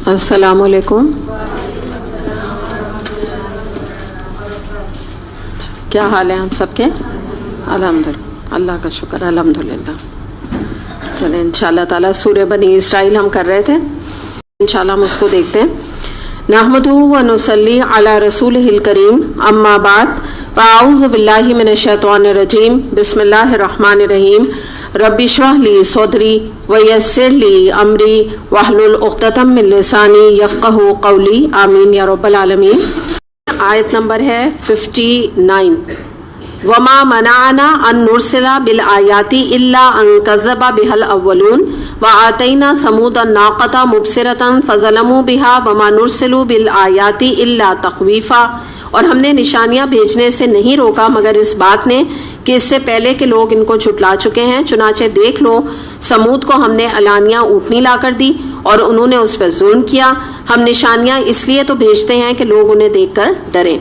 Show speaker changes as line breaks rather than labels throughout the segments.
السلام علیکم. کیا حال ہے ہم سب کے؟ الحمدللہ، اللہ کا شکر، الحمدللہ. چلیں انشاءاللہ تعالیٰ سورہ بنی اسرائیل ہم کر رہے تھے، انشاءاللہ ہم اس کو دیکھتے ہیں. نحمدہ و نصلی علی رسولہ الکریم، اما بعد، فاعوذ باللہ من الشیطان الرجیم، بسم اللہ الرحمن الرحیم. رب اشرح لی صدری ویسر لی امری واحلل عقدۃ من لسانی یفقہوا قولی، آمین یا رب العالمین. آیت نمبر ہے 59. وما منعنا ان نرسل بالآیات الا ان کذب بها الاولون وآتینا ثمود الناقۃ مبصرۃ فظلموا بها وما نرسل بالآیات الا تخویفا. اور ہم نے نشانیاں بھیجنے سے نہیں روکا مگر اس بات نے کہ اس سے پہلے کے لوگ ان کو جھٹلا چکے ہیں. چنانچہ دیکھ لو سمود کو ہم نے علانیہ اونٹنی لا کر دی اور انہوں نے اس پر ظلم کیا. ہم نشانیاں اس لیے تو بھیجتے ہیں کہ لوگ انہیں دیکھ کر ڈریں.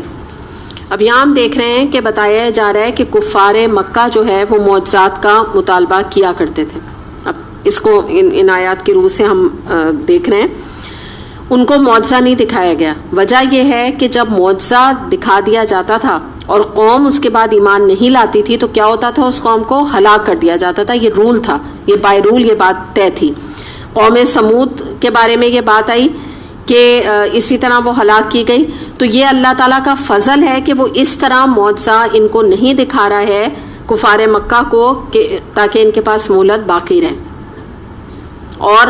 اب یہاں ہم دیکھ رہے ہیں کہ بتایا جا رہا ہے کہ کفار مکہ جو ہے وہ معجزات کا مطالبہ کیا کرتے تھے. اب اس کو ان آیات کی روح سے ہم دیکھ رہے ہیں. ان کو معجزہ نہیں دکھایا گیا. وجہ یہ ہے کہ جب معجزہ دکھا دیا جاتا تھا اور قوم اس کے بعد ایمان نہیں لاتی تھی تو کیا ہوتا تھا، اس قوم کو ہلاک کر دیا جاتا تھا. یہ رول تھا، یہ بائی رول یہ بات طے تھی. قوم سمود کے بارے میں یہ بات آئی کہ اسی طرح وہ ہلاک کی گئی. تو یہ اللہ تعالیٰ کا فضل ہے کہ وہ اس طرح معجزہ ان کو نہیں دکھا رہا ہے کفار مکہ کو کہ تاکہ ان کے پاس مہلت باقی رہے. اور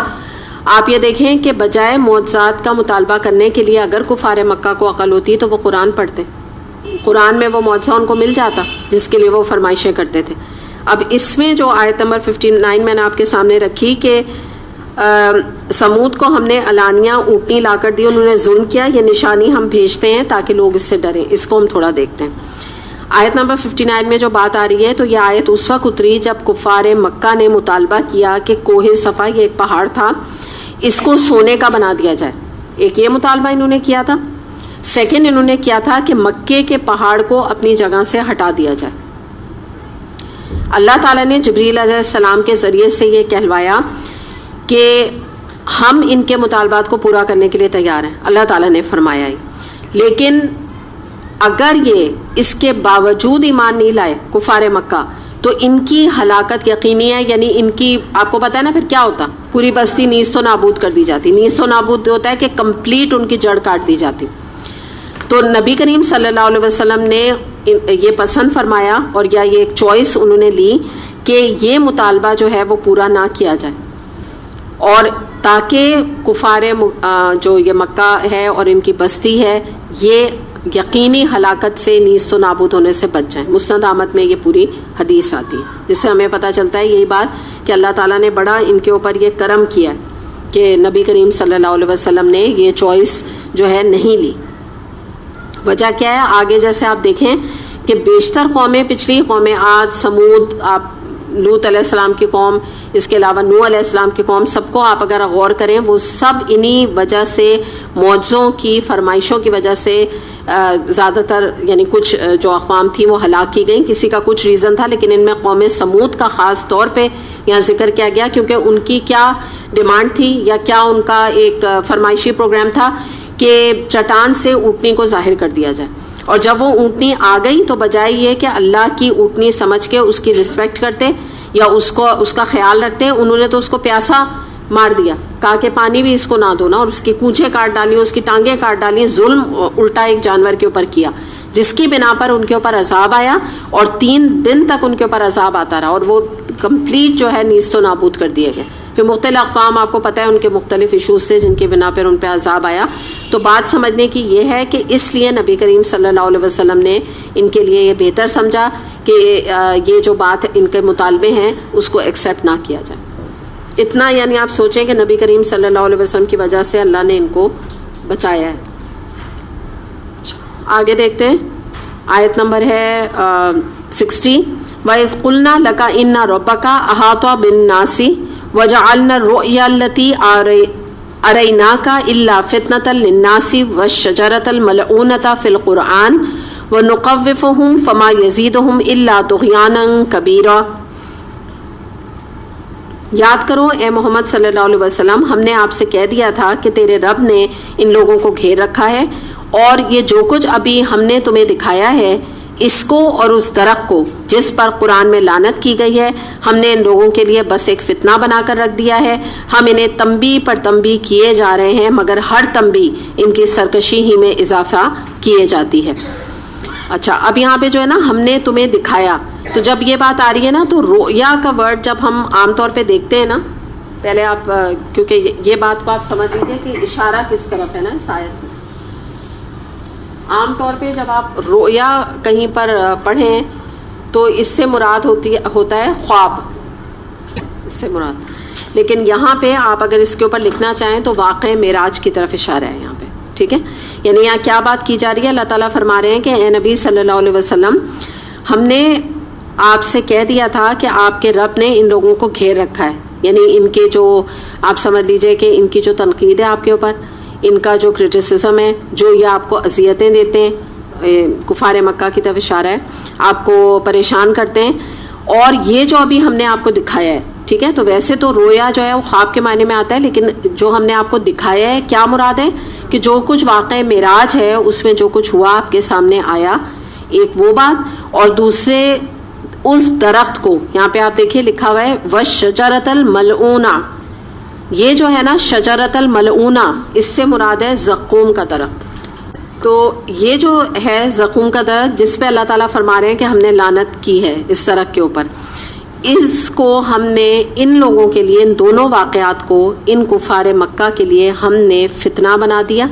آپ یہ دیکھیں کہ بجائے معجزات کا مطالبہ کرنے کے لیے اگر کفار مکہ کو عقل ہوتی تو وہ قرآن پڑھتے. قرآن میں وہ معجزہ ان کو مل جاتا جس کے لیے وہ فرمائشیں کرتے تھے. اب اس میں جو آیت نمبر 59 میں نے آپ کے سامنے رکھی کہ سمود کو ہم نے علانیہ اونٹنی لا کر دی، انہوں نے ظلم کیا، یہ نشانی ہم بھیجتے ہیں تاکہ لوگ اس سے ڈریں. اس کو ہم تھوڑا دیکھتے ہیں. آیت نمبر 59 میں جو بات آ رہی ہے تو یہ آیت اس وقت اتری جب کفار مکہ نے مطالبہ کیا کہ کوہ صفا، یہ ایک پہاڑ تھا، اس کو سونے کا بنا دیا جائے. ایک یہ مطالبہ انہوں نے کیا تھا. سیکنڈ انہوں نے کیا تھا کہ مکے کے پہاڑ کو اپنی جگہ سے ہٹا دیا جائے. اللہ تعالیٰ نے جبریل علیہ السلام کے ذریعے سے یہ کہلوایا کہ ہم ان کے مطالبات کو پورا کرنے کے لیے تیار ہیں. اللہ تعالیٰ نے فرمایا ہی. لیکن اگر یہ اس کے باوجود ایمان نہیں لائے کفار مکہ تو ان کی ہلاکت یقینی ہے. یعنی ان کی، آپ کو پتہ ہے نا پھر کیا ہوتا، پوری بستی نیست و نابود کر دی جاتی. نیست و نابود ہوتا ہے کہ کمپلیٹ ان کی جڑ کاٹ دی جاتی. تو نبی کریم صلی اللہ علیہ وسلم نے یہ پسند فرمایا اور یا یہ ایک چوائس انہوں نے لی کہ یہ مطالبہ جو ہے وہ پورا نہ کیا جائے، اور تاکہ کفار جو یہ مکہ ہے اور ان کی بستی ہے یہ یقینی ہلاکت سے، نیست و نابود ہونے سے بچ جائیں. مسند احمد میں یہ پوری حدیث آتی ہے جس سے ہمیں پتہ چلتا ہے یہی بات کہ اللہ تعالیٰ نے بڑا ان کے اوپر یہ کرم کیا کہ نبی کریم صلی اللہ علیہ وسلم نے یہ چوائس جو ہے نہیں لی. وجہ کیا ہے؟ آگے جیسے آپ دیکھیں کہ بیشتر قومیں، پچھلی قومیں عاد، سمود، آپ لوط علیہ السلام کی قوم، اس کے علاوہ نوح علیہ السلام کی قوم، سب کو آپ اگر غور کریں وہ سب انہی وجہ سے، معجزوں کی فرمائشوں کی وجہ سے زیادہ تر، یعنی کچھ جو اقوام تھیں وہ ہلاک کی گئیں. کسی کا کچھ ریزن تھا، لیکن ان میں قوم سمود کا خاص طور پہ یہاں ذکر کیا گیا کیونکہ ان کی کیا ڈیمانڈ تھی یا کیا ان کا ایک فرمائشی پروگرام تھا کہ چٹان سے اونٹنی کو ظاہر کر دیا جائے. اور جب وہ اونٹنی آ گئی تو بجائے یہ کہ اللہ کی اونٹنی سمجھ کے اس کی رسپیکٹ کرتے یا اس کا خیال رکھتے، انہوں نے تو اس کو پیاسا مار دیا. کہا کہ پانی بھی اس کو نہ دو نا، اور اس کی کونچیں کاٹ ڈالی، اس کی ٹانگیں کاٹ ڈالی. ظلم الٹا ایک جانور کے اوپر کیا جس کی بنا پر ان کے اوپر عذاب آیا اور 3 دن تک ان کے اوپر عذاب آتا رہا اور وہ کمپلیٹ جو ہے نیست و نابود کر دیے گئے. پھر مختلف اقوام، آپ کو پتہ ہے ان کے مختلف ایشوز تھے جن کی بنا پر ان پہ عذاب آیا. تو بات سمجھنے کی یہ ہے کہ اس لیے نبی کریم صلی اللہ علیہ وسلم نے ان کے لیے یہ بہتر سمجھا کہ یہ جو بات ان کے مطالبے ہیں اس کو ایکسیپٹ نہ کیا جائے. اتنا یعنی آپ سوچیں کہ نبی کریم صلی اللہ علیہ وسلم کی وجہ سے اللہ نے ان کو بچایا ہے. آگے دیکھتے ہیں. آیت نمبر ہے 60. وَإِذْ قُلْنَا لَكَ إِنَّ رَبَّكَ أَحَاطَ بِالنَّاسِ وَجَعَلْنَا الرُّؤْيَا الَّتِي أَرَيْنَاكَ إِلَّا فِتْنَةً لِلنَّاسِ وَالشَّجَرَةَ الْمَلْعُونَةَ فِي الْقُرْآنِ وَنُخَوِّفُهُمْ فَمَا يَزِيدُهُمْ إِلَّا طُغْيَانًا كَبِيرًا. یاد کرو اے محمد صلی اللہ علیہ وسلم، ہم نے آپ سے کہہ دیا تھا کہ تیرے رب نے ان لوگوں کو گھیر رکھا ہے، اور یہ جو کچھ ابھی ہم نے تمہیں دکھایا ہے، اس کو اور اس درخت کو جس پر قرآن میں لعنت کی گئی ہے، ہم نے ان لوگوں کے لیے بس ایک فتنہ بنا کر رکھ دیا ہے۔ ہم انہیں تنبیہ پر تنبیہ کیے جا رہے ہیں، مگر ہر تنبیہ ان کی سرکشی ہی میں اضافہ کیے جاتی ہے۔ اچھا، اب یہاں پہ جو ہے نا ہم نے تمہیں دکھایا، تو جب یہ بات آ رہی ہے نا تو رؤیا کا ورڈ جب ہم عام طور پہ دیکھتے ہیں نا، پہلے آپ کیونکہ یہ بات کو آپ سمجھ لیجیے کہ اشارہ کس طرف ہے نا اس آیت میں۔ عام طور پہ جب آپ رؤیا کہیں پر پڑھیں تو اس سے مراد ہوتا ہے خواب، اس سے مراد، لیکن یہاں پہ آپ اگر اس کے اوپر لکھنا چاہیں تو واقع معراج کی طرف اشارہ ہے یہاں پہ، ٹھیک ہے؟ یعنی یہاں کیا بات کی جا رہی ہے؟ اللہ تعالیٰ فرما رہے ہیں کہ اے نبی صلی اللہ علیہ وسلم، ہم نے آپ سے کہہ دیا تھا کہ آپ کے رب نے ان لوگوں کو گھیر رکھا ہے، یعنی ان کے جو آپ سمجھ لیجئے کہ ان کی جو تنقید ہے آپ کے اوپر، ان کا جو کرٹیسزم ہے، جو یہ آپ کو اذیتیں دیتے ہیں، کفار مکہ کی طرف اشارہ ہے، آپ کو پریشان کرتے ہیں، اور یہ جو ابھی ہم نے آپ کو دکھایا ہے، ٹھیک ہے؟ تو ویسے تو رویا جو ہے وہ خواب کے معنی میں آتا ہے، لیکن جو ہم نے آپ کو دکھایا ہے کیا مراد ہے کہ جو کچھ واقع معراج ہے اس میں جو کچھ ہوا آپ کے سامنے آیا، ایک وہ بات، اور دوسرے اس درخت کو، یہاں پہ آپ دیکھیے لکھا ہوا ہے وَالشَّجَرَةَ الْمَلْعُونَةَ، یہ جو ہے نا شجرۃ الملعونہ، اس سے مراد ہے زقوم کا درخت۔ تو یہ جو ہے زقوم کا درخت جس پہ اللہ تعالیٰ فرما رہے ہیں کہ ہم نے لعنت کی ہے اس درخت کے اوپر، اس کو ہم نے ان لوگوں کے لیے، ان دونوں واقعات کو ان کفار مکہ کے لیے ہم نے فتنہ بنا دیا،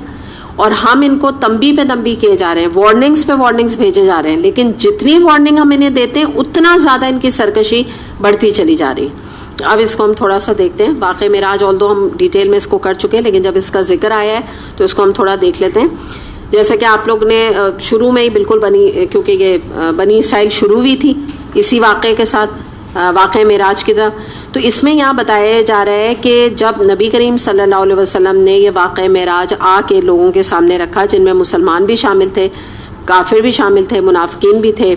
اور ہم ان کو تنبیہ پہ تنبیہ کیے جا رہے ہیں، وارننگز پہ وارننگز بھیجے جا رہے ہیں، لیکن جتنی وارننگ ہم انہیں دیتے ہیں اتنا زیادہ ان کی سرکشی بڑھتی چلی جا رہی ہے۔ اب اس کو ہم تھوڑا سا دیکھتے ہیں، واقع معراج آلدو ہم ڈیٹیل میں اس کو کر چکے ہیں، لیکن جب اس کا ذکر آیا ہے تو اس کو ہم تھوڑا دیکھ لیتے ہیں۔ جیسے کہ آپ لوگ نے شروع میں ہی بالکل کیونکہ یہ بنی اسرائیل شروع ہوئی تھی اسی واقعے کے ساتھ، واقع معراج کی طرف، تو اس میں یہاں بتایا جا رہا ہے کہ جب نبی کریم صلی اللہ علیہ وسلم نے یہ واقع معراج آ کے لوگوں کے سامنے رکھا، جن میں مسلمان بھی شامل تھے، کافر بھی شامل تھے، منافقین بھی تھے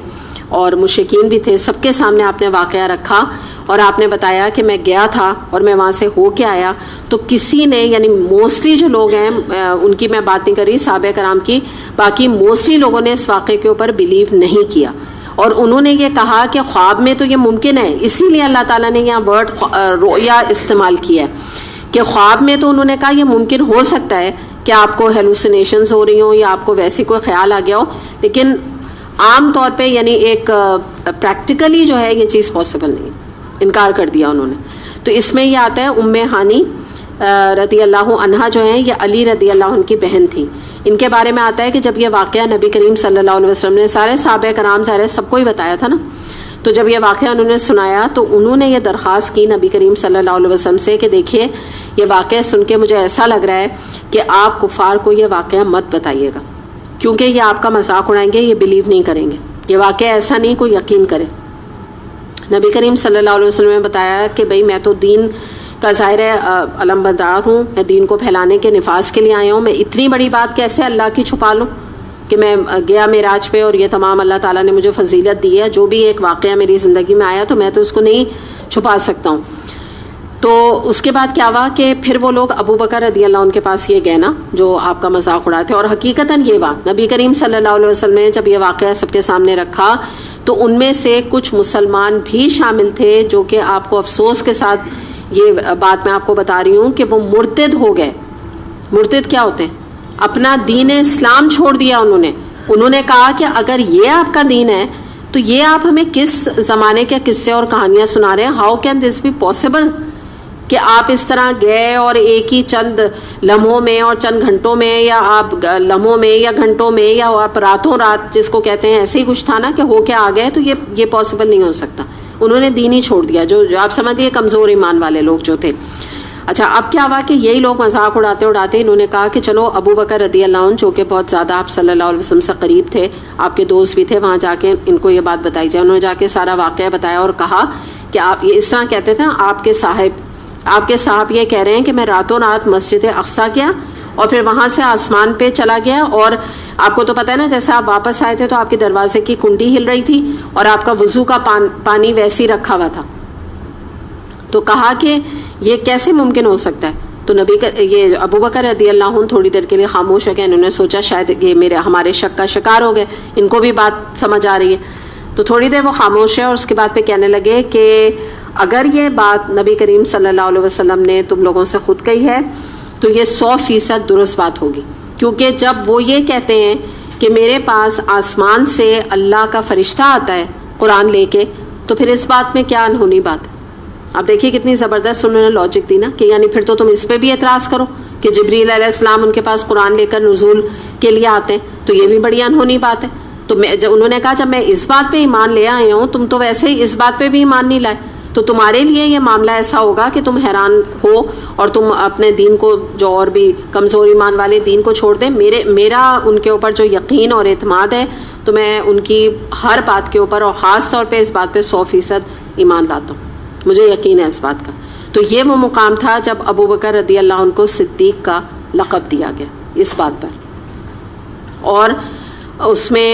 اور مشرکین بھی تھے، سب کے سامنے آپ نے واقعہ رکھا، اور آپ نے بتایا کہ میں گیا تھا اور میں وہاں سے ہو کے آیا، تو کسی نے، یعنی موسٹلی جو لوگ ہیں ان کی میں بات نہیں کر رہی صحابہ کرام کی، باقی موسٹلی لوگوں نے اس واقعے کے اوپر بلیو نہیں کیا، اور انہوں نے یہ کہا کہ خواب میں تو یہ ممکن ہے، اسی لیے اللہ تعالیٰ نے یہاں ورڈ رؤیا استعمال کیا ہے کہ خواب میں تو انہوں نے کہا یہ ممکن ہو سکتا ہے کہ آپ کو ہیلوسینیشنز ہو رہی ہوں یا آپ کو ویسے کوئی خیال آ گیا ہو، لیکن عام طور پہ یعنی ایک پریکٹیکلی جو ہے یہ چیز پاسبل نہیں، انکار کر دیا انہوں نے۔ تو اس میں یہ آتا ہے ام ہانی رضی اللہ عنہا جو ہیں یہ علی رضی اللہ عنہ کی بہن تھی، ان کے بارے میں آتا ہے کہ جب یہ واقعہ نبی کریم صلی اللہ علیہ وسلم نے سارے صحابہ کرام سب کو ہی بتایا تھا نا، تو جب یہ واقعہ انہوں نے سنایا تو انہوں نے یہ درخواست کی نبی کریم صلی اللہ علیہ وسلم سے کہ دیکھیے یہ واقعہ سن کے مجھے ایسا لگ رہا ہے کہ آپ کفار کو یہ واقعہ مت بتائیے گا، کیونکہ یہ آپ کا مذاق اڑائیں گے، یہ بلیو نہیں کریں گے، یہ واقعہ ایسا نہیں کوئی یقین کرے۔ نبی کریم صلی اللہ علیہ وسلم نے بتایا کہ بھئی میں تو دین کا ظاہر ہے علم بردار ہوں، میں دین کو پھیلانے کے نفاذ کے لیے آیا ہوں، میں اتنی بڑی بات کیسے اللہ کی چھپا لوں کہ میں گیا معراج پہ اور یہ تمام اللہ تعالیٰ نے مجھے فضیلت دی ہے، جو بھی ایک واقعہ میری زندگی میں آیا تو میں تو اس کو نہیں چھپا سکتا ہوں۔ تو اس کے بعد کیا ہوا کہ پھر وہ لوگ ابو بکر رضی اللہ عنہ کے پاس یہ گئے نا جو آپ کا مذاق اڑاتے، اور حقیقتاً یہ بات نبی کریم صلی اللہ علیہ وسلم نے جب یہ واقعہ سب کے سامنے رکھا تو ان میں سے کچھ مسلمان بھی شامل تھے جو کہ آپ کو افسوس کے ساتھ یہ بات میں آپ کو بتا رہی ہوں کہ وہ مرتد ہو گئے۔ مرتد کیا ہوتے ہیں؟ اپنا دین اسلام چھوڑ دیا انہوں نے کہا کہ اگر یہ آپ کا دین ہے تو یہ آپ ہمیں کس زمانے کے قصے اور کہانیاں سنا رہے ہیں؟ How can this be possible کہ آپ اس طرح گئے اور ایک ہی چند لمحوں میں اور چند گھنٹوں میں، یا آپ لمحوں میں یا گھنٹوں میں یا آپ راتوں رات جس کو کہتے ہیں ایسے ہی کچھ تھا نا کہ ہو کے آ گئے، تو یہ پاسبل نہیں ہو سکتا۔ انہوں نے دین ہی چھوڑ دیا، جو آپ سمجھیے کمزور ایمان والے لوگ جو تھے۔ اچھا، اب کیا ہوا کہ یہی لوگ مذاق اڑاتے انہوں نے کہا کہ چلو ابو بکر رضی اللہ عنہ جو کہ بہت زیادہ آپ صلی اللہ علیہ وسلم سے قریب تھے، آپ کے دوست بھی تھے، وہاں جا کے ان کو یہ بات بتائی جائے۔ انہوں نے جا کے سارا واقعہ بتایا اور کہا کہ آپ یہ اس طرح کہتے تھے نا، آپ کے صاحب یہ کہہ رہے ہیں کہ میں راتوں رات مسجد اقصیٰ گیا اور پھر وہاں سے آسمان پہ چلا گیا، اور آپ کو تو پتہ ہے نا جیسے آپ واپس آئے تھے تو آپ کے دروازے کی کنڈی ہل رہی تھی اور آپ کا وضو کا پانی ویسے ہی رکھا ہوا تھا۔ تو کہا کہ یہ کیسے ممکن ہو سکتا ہے؟ تو نبی کا یہ ابو بکر رضی اللہ عنہ تھوڑی دیر کے لیے خاموش ہو گئے. انہوں نے سوچا شاید یہ ہمارے شک کا شکار ہو گئے, ان کو بھی بات سمجھ آ رہی ہے. تو تھوڑی دیر وہ خاموش ہے اور اس کے بعد پہ کہنے لگے کہ اگر یہ بات نبی کریم صلی اللہ علیہ وسلم نے تم لوگوں سے خود کہی ہے تو یہ 100% درست بات ہوگی, کیونکہ جب وہ یہ کہتے ہیں کہ میرے پاس آسمان سے اللہ کا فرشتہ آتا ہے قرآن لے کے, تو پھر اس بات میں کیا انہونی بات ہے؟ آپ دیکھیے کتنی زبردست انہوں نے لاجک دی نا, کہ یعنی پھر تو تم اس پہ بھی اعتراض کرو کہ جبریل علیہ السلام ان کے پاس قرآن لے کر نزول کے لیے آتے ہیں, تو یہ بھی بڑی انہونی بات ہے. تو انہوں نے کہا جب میں اس بات پہ ایمان لے آئے ہوں, تم تو ویسے ہی اس بات پہ بھی ایمان نہیں لائے, تو تمہارے لیے یہ معاملہ ایسا ہوگا کہ تم حیران ہو اور تم اپنے دین کو, جو اور بھی کمزور ایمان والے دین کو چھوڑ دیں. میرا ان کے اوپر جو یقین اور اعتماد ہے تو میں ان کی ہر بات کے اوپر اور خاص طور پہ اس بات پہ 100% ایمان لاتا ہوں, مجھے یقین ہے اس بات کا. تو یہ وہ مقام تھا جب ابو بکر رضی اللہ عنہ کو صدیق کا لقب دیا گیا اس بات پر. اور اس میں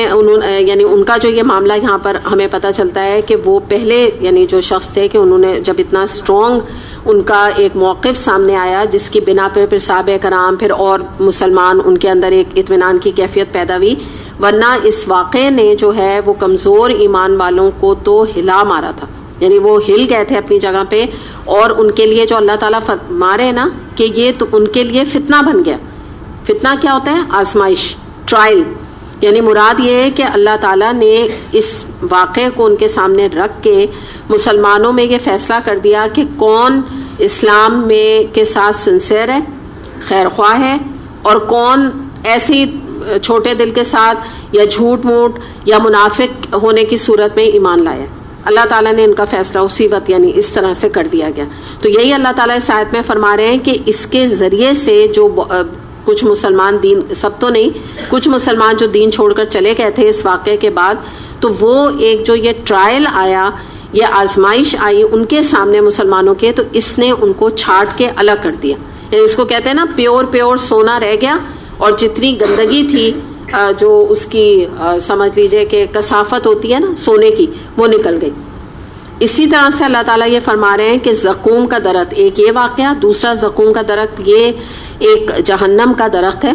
یعنی ان کا جو یہ معاملہ یہاں پر ہمیں پتہ چلتا ہے کہ وہ پہلے یعنی جو شخص تھے کہ انہوں نے جب اتنا اسٹرانگ ان کا ایک موقف سامنے آیا جس کی بنا پہ پھر صحابہ کرام پھر اور مسلمان ان کے اندر ایک اطمینان کی کیفیت پیدا ہوئی, ورنہ اس واقعے نے جو ہے وہ کمزور ایمان والوں کو تو ہلا مارا تھا, یعنی وہ ہل گئے تھے اپنی جگہ پہ. اور ان کے لیے جو اللہ تعالیٰ فرما رہے ہیں نا کہ یہ تو ان کے لیے فتنہ بن گیا. فتنہ کیا ہوتا ہے؟ آزمائش, ٹرائل. یعنی مراد یہ ہے کہ اللہ تعالیٰ نے اس واقعے کو ان کے سامنے رکھ کے مسلمانوں میں یہ فیصلہ کر دیا کہ کون اسلام میں کے ساتھ سنسیئر ہے, خیر خواہ ہے, اور کون ایسی چھوٹے دل کے ساتھ یا جھوٹ موٹ یا منافق ہونے کی صورت میں ایمان لایا. اللہ تعالیٰ نے ان کا فیصلہ اسی وقت یعنی اس طرح سے کر دیا گیا. تو یہی اللہ تعالیٰ اس آیت میں فرما رہے ہیں کہ اس کے ذریعے سے جو کچھ مسلمان دین, سب تو نہیں, کچھ مسلمان جو دین چھوڑ کر چلے گئے تھے اس واقعے کے بعد, تو وہ ایک جو یہ ٹرائل آیا, یہ آزمائش آئی ان کے سامنے مسلمانوں کے, تو اس نے ان کو چھانٹ کے الگ کر دیا. یعنی اس کو کہتے ہیں نا پیور سونا رہ گیا, اور جتنی گندگی تھی جو اس کی سمجھ لیجئے کہ کثافت ہوتی ہے نا سونے کی, وہ نکل گئی. اسی طرح سے اللہ تعالیٰ یہ فرما رہے ہیں کہ زقوم کا درخت, ایک یہ واقعہ, دوسرا زقوم کا درخت یہ ایک جہنم کا درخت ہے.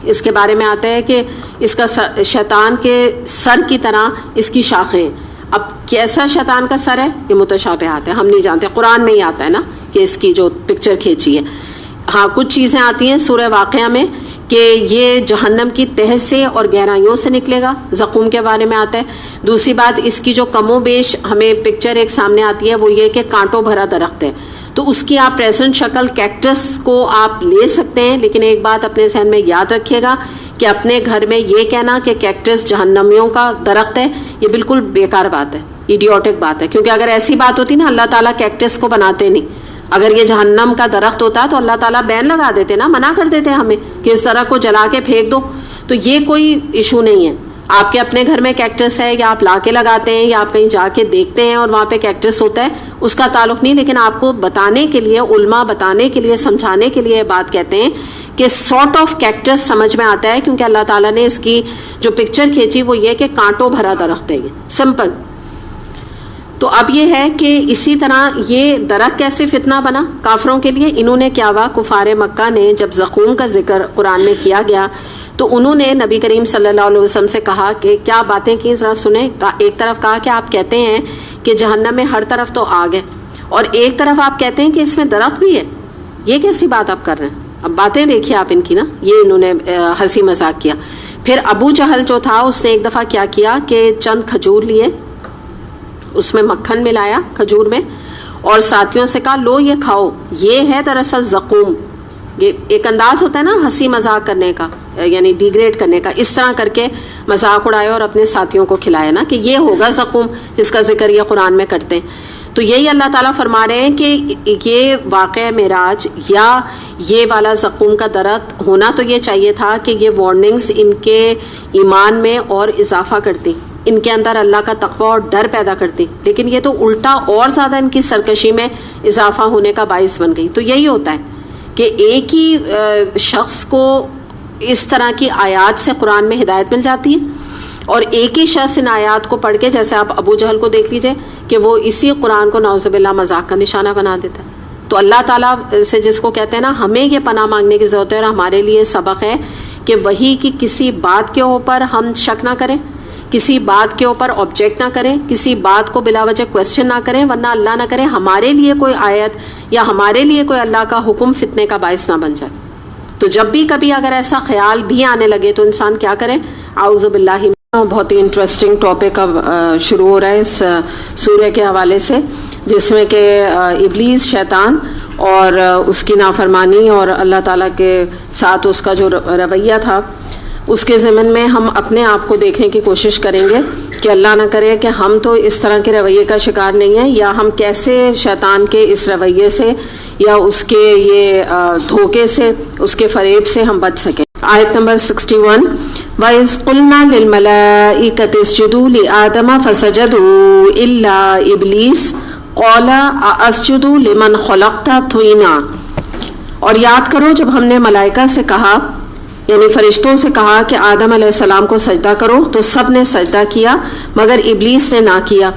اس کے بارے میں آتا ہے کہ اس کا شیطان کے سر کی طرح اس کی شاخیں. اب کیسا شیطان کا سر ہے یہ متشابہات ہے, ہم نہیں جانتے, قرآن میں ہی آتا ہے نا کہ اس کی جو پکچر کھینچی ہے. ہاں کچھ چیزیں آتی ہیں سورہ واقعہ میں کہ یہ جہنم کی تہ سے اور گہرائیوں سے نکلے گا, زقوم کے بارے میں آتا ہے. دوسری بات اس کی جو کم و بیش ہمیں پکچر ایک سامنے آتی ہے وہ یہ کہ کانٹوں بھرا درخت ہے. تو اس کی آپ پریزنٹ شکل کیکٹس کو آپ لے سکتے ہیں, لیکن ایک بات اپنے ذہن میں یاد رکھیے گا کہ اپنے گھر میں یہ کہنا کہ کیکٹس جہنمیوں کا درخت ہے, یہ بالکل بیکار بات ہے, ایڈیوٹک بات ہے. کیونکہ اگر ایسی بات ہوتی نا, اللہ تعالیٰ کیکٹس کو بناتے نہیں. اگر یہ جہنم کا درخت ہوتا تو اللہ تعالیٰ بین لگا دیتے نا, منع کر دیتے ہمیں کہ اس درخت کو جلا کے پھینک دو. تو یہ کوئی ایشو نہیں ہے. آپ کے اپنے گھر میں کیکٹس ہے یا آپ لا کے لگاتے ہیں یا آپ کہیں جا کے دیکھتے ہیں اور وہاں پہ کیکٹس ہوتا ہے, اس کا تعلق نہیں. لیکن آپ کو بتانے کے لیے, علماء بتانے کے لیے, سمجھانے کے لیے بات کہتے ہیں کہ سارٹ آف کیکٹس سمجھ میں آتا ہے, کیونکہ اللہ تعالیٰ نے اس کی جو پکچر کھینچی وہ یہ کہ کانٹوں بھرا درخت ہے, یہ سمپل. تو اب یہ ہے کہ اسی طرح یہ درخت کیسے فتنہ بنا کافروں کے لیے. انہوں نے کیا ہوا, کفار مکہ نے جب زقوم کا ذکر قرآن میں کیا گیا تو انہوں نے نبی کریم صلی اللہ علیہ وسلم سے کہا کہ کیا باتیں کی, ذرا سنیں. ایک طرف کہا کہ آپ کہتے ہیں کہ جہنم میں ہر طرف تو آگ ہے, اور ایک طرف آپ کہتے ہیں کہ اس میں درخت بھی ہے, یہ کیسی بات آپ کر رہے ہیں. اب باتیں دیکھیے آپ ان کی نا, یہ انہوں نے ہنسی مذاق کیا. پھر ابو جہل جو تھا اس نے ایک دفعہ کیا کیا کہ چند کھجور لیے, اس میں مکھن ملایا کھجور میں, اور ساتھیوں سے کہا لو یہ کھاؤ, یہ ہے دراصل زقوم. یہ ایک انداز ہوتا ہے نا ہنسی مذاق کرنے کا, یعنی ڈیگریڈ کرنے کا. اس طرح کر کے مذاق اڑایا اور اپنے ساتھیوں کو کھلایا نا کہ یہ ہوگا زقوم جس کا ذکر یہ قرآن میں کرتے ہیں. تو یہی اللہ تعالیٰ فرما رہے ہیں کہ یہ واقعہ معراج یا یہ والا زقوم کا درخت ہونا تو یہ چاہیے تھا کہ یہ وارننگز ان کے ایمان میں اور اضافہ کرتی, ان کے اندر اللہ کا تقوی اور ڈر پیدا کرتی. لیکن یہ تو الٹا اور زیادہ ان کی سرکشی میں اضافہ ہونے کا باعث بن گئی. تو یہی ہوتا ہے کہ ایک ہی شخص کو اس طرح کی آیات سے قرآن میں ہدایت مل جاتی ہے, اور ایک ہی شخص ان آیات کو پڑھ کے، جیسے آپ ابو جہل کو دیکھ لیجئے کہ وہ اسی قرآن کو نعوذ باللہ مذاق کا نشانہ بنا دیتا ہے. تو اللہ تعالیٰ سے جس کو کہتے ہیں نا ہمیں یہ پناہ مانگنے کی ضرورت ہے، اور ہمارے لیے سبق ہے کہ وہی کی کسی بات کے اوپر ہم شک نہ کریں، کسی بات کے اوپر آبجیکٹ نہ کریں، کسی بات کو بلا وجہ کوشچن نہ کریں، ورنہ اللہ نہ کرے ہمارے لیے کوئی آیت یا ہمارے لیے کوئی اللہ کا حکم فتنے کا باعث نہ بن جائے. تو جب بھی کبھی اگر ایسا خیال بھی آنے لگے تو انسان کیا کرے؟ اعوذ باللہ. بہت ہی انٹرسٹنگ ٹاپک اب شروع ہو رہا ہے اس سورہ کے حوالے سے، جس میں کہ ابلیس شیطان اور اس کی نافرمانی اور اللہ تعالیٰ کے ساتھ اس کا جو رویہ تھا، اس کے ضمن میں ہم اپنے آپ کو دیکھنے کی کوشش کریں گے کہ اللہ نہ کرے کہ ہم تو اس طرح کے رویے کا شکار نہیں ہیں، یا ہم کیسے شیطان کے اس رویے سے یا اس کے یہ دھوکے سے، اس کے فریب سے ہم بچ سکیں. آیت نمبر 61 وَإِذْ قُلْنَا لِلْمَلَائِكَةِ اسْجُدُوا لِآدَمَ فَسَجَدُوا إِلَّا إِبْلِيسَ قَالَ أَأَسْجُدُ لِمَنْ خَلَقْتَ طِينًا. اور یاد کرو جب ہم نے ملائکہ سے کہا، یعنی فرشتوں سے کہا کہ آدم علیہ السلام کو سجدہ کرو، تو سب نے سجدہ کیا مگر ابلیس نے نہ کیا.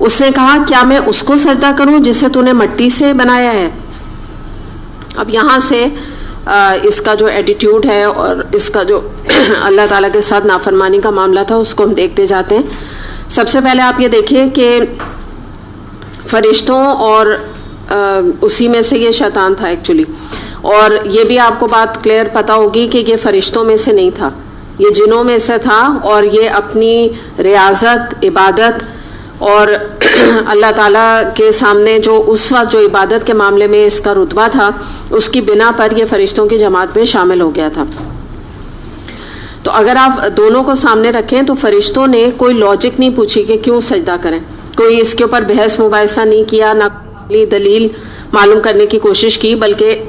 اس نے کہا کیا میں اس کو سجدہ کروں جسے تو نے مٹی سے بنایا ہے. اب یہاں سے اس کا جو ایٹیٹیوڈ ہے اور اس کا جو اللہ تعالیٰ کے ساتھ نافرمانی کا معاملہ تھا اس کو ہم دیکھتے جاتے ہیں. سب سے پہلے آپ یہ دیکھیے کہ فرشتوں اور اسی میں سے یہ شیطان تھا ایکچولی، اور یہ بھی آپ کو بات کلیئر پتہ ہوگی کہ یہ فرشتوں میں سے نہیں تھا، یہ جنوں میں سے تھا، اور یہ اپنی ریاضت، عبادت اور اللہ تعالیٰ کے سامنے جو اس وقت جو عبادت کے معاملے میں اس کا رتبہ تھا، اس کی بنا پر یہ فرشتوں کی جماعت میں شامل ہو گیا تھا. تو اگر آپ دونوں کو سامنے رکھیں تو فرشتوں نے کوئی لاجک نہیں پوچھی کہ کیوں سجدہ کریں، کوئی اس کے اوپر بحث مباحثہ نہیں کیا، نہ دلیل معلوم کرنے کی کوشش کی، بلکہ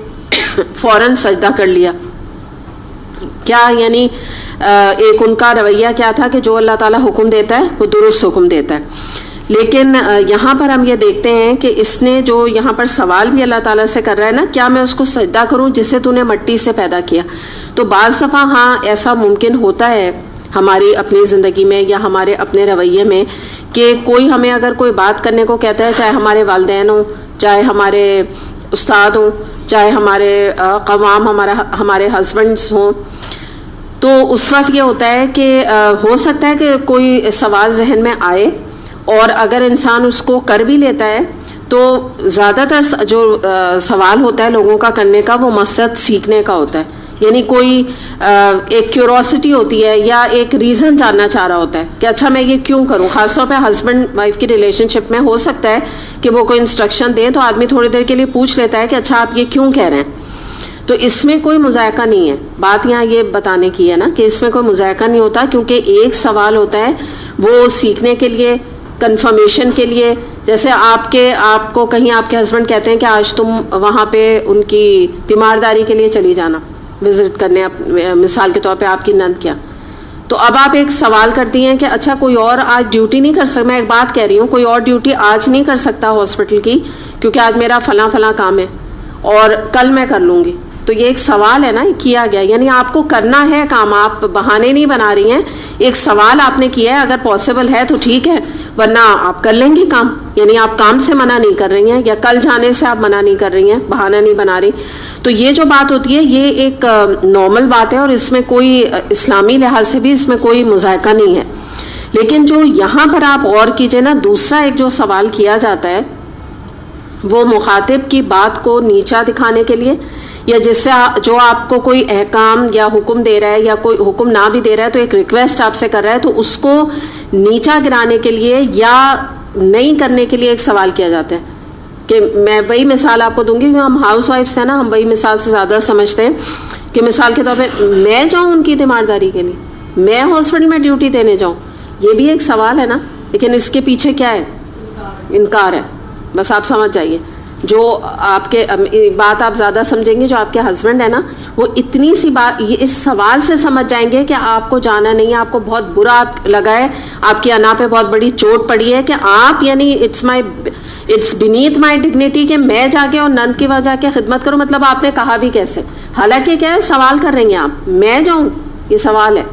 فوراً سجدہ کر لیا. کیا یعنی ایک ان کا رویہ کیا تھا کہ جو اللہ تعالیٰ حکم دیتا ہے وہ درست حکم دیتا ہے. لیکن یہاں پر ہم یہ دیکھتے ہیں کہ اس نے جو یہاں پر سوال بھی اللہ تعالیٰ سے کر رہا ہے نا، کیا میں اس کو سجدہ کروں جسے تو نے مٹی سے پیدا کیا. تو بعض دفعہ ہاں ایسا ممکن ہوتا ہے ہماری اپنی زندگی میں یا ہمارے اپنے رویے میں کہ کوئی ہمیں اگر کوئی بات کرنے کو کہتا ہے، چاہے ہمارے والدین ہوں، چاہے ہمارے استاد ہوں، چاہے ہمارے قوام، ہمارے ہسبینڈس ہوں، تو اس وقت یہ ہوتا ہے کہ ہو سکتا ہے کہ کوئی سوال ذہن میں آئے، اور اگر انسان اس کو کر بھی لیتا ہے تو زیادہ تر جو سوال ہوتا ہے لوگوں کا کرنے کا وہ مقصد سیکھنے کا ہوتا ہے. یعنی کوئی ایک کیوروسٹی ہوتی ہے یا ایک ریزن جاننا چاہ رہا ہوتا ہے کہ اچھا میں یہ کیوں کروں. خاص طور پہ ہسبینڈ وائف کی ریلیشن شپ میں ہو سکتا ہے کہ وہ کوئی انسٹرکشن دیں تو آدمی تھوڑی دیر کے لیے پوچھ لیتا ہے کہ اچھا آپ یہ کیوں کہہ رہے ہیں. تو اس میں کوئی مذائقہ نہیں ہے. بات یہاں یہ بتانے کی ہے نا کہ اس میں کوئی مذائقہ نہیں ہوتا، کیونکہ ایک سوال ہوتا ہے وہ سیکھنے کے لیے، کنفرمیشن کے لیے. جیسے آپ کو کہیں آپ کے ہسبینڈ کہتے ہیں کہ آج تم وہاں پہ ان کی تیمارداری کے لیے چلی جانا، وزٹ کرنے، مثال کے طور پہ آپ کی نند کیا. تو اب آپ ایک سوال کرتی ہیں کہ اچھا کوئی اور آج ڈیوٹی نہیں کر سکتا. میں ایک بات کہہ رہی ہوں، کوئی اور ڈیوٹی آج نہیں کر سکتا ہاسپٹل کی کیونکہ آج میرا فلاں کام ہے اور کل میں کر لوں گی. تو یہ ایک سوال ہے نا کیا گیا، یعنی آپ کو کرنا ہے کام، آپ بہانے نہیں بنا رہی ہیں. ایک سوال آپ نے کیا ہے، اگر پاسبل ہے تو ٹھیک ہے، ورنہ آپ کر لیں گی کام. یعنی آپ کام سے منع نہیں کر رہی ہیں، یا کل جانے سے آپ منع نہیں کر رہی ہیں، بہانہ نہیں بنا رہی. تو یہ جو بات ہوتی ہے یہ ایک نارمل بات ہے، اور اس میں کوئی اسلامی لحاظ سے بھی اس میں کوئی مذائقہ نہیں ہے. لیکن جو یہاں پر آپ غور کیجئے نا، دوسرا ایک جو سوال کیا جاتا ہے وہ مخاطب کی بات کو نیچا دکھانے کے لیے، یا جس سے جو آپ کو کوئی احکام یا حکم دے رہا ہے یا کوئی حکم نہ بھی دے رہا ہے تو ایک ریکویسٹ آپ سے کر رہا ہے، تو اس کو نیچا گرانے کے لیے یا نہیں کرنے کے لیے ایک سوال کیا جاتا ہے. کہ میں وہی مثال آپ کو دوں گی کہ ہم ہاؤس وائفس ہیں نا، ہم وہی مثال سے زیادہ سمجھتے ہیں کہ مثال کے طور پہ میں جاؤں ان کی تیمارداری کے لیے، میں ہاسپٹل میں ڈیوٹی دینے جاؤں، یہ بھی ایک سوال ہے نا. لیکن اس کے پیچھے کیا ہے؟ انکار ہے. بس آپ سمجھ جائیے. جو آپ کے بات آپ زیادہ سمجھیں گے، جو آپ کے ہسبینڈ ہے نا، وہ اتنی سی بات اس سوال سے سمجھ جائیں گے کہ آپ کو جانا نہیں ہے، آپ کو بہت برا لگا ہے، آپ کی انا پہ بہت بڑی چوٹ پڑی ہے کہ آپ، یعنی اٹس بینیتھ مائی ڈگنیٹی کہ میں جا کے اور نند کی وہاں جا کے خدمت کروں. مطلب آپ نے کہا بھی کیسے؟ حالانکہ کیا ہے، سوال کر رہی ہیں آپ، میں جاؤں، یہ سوال ہے.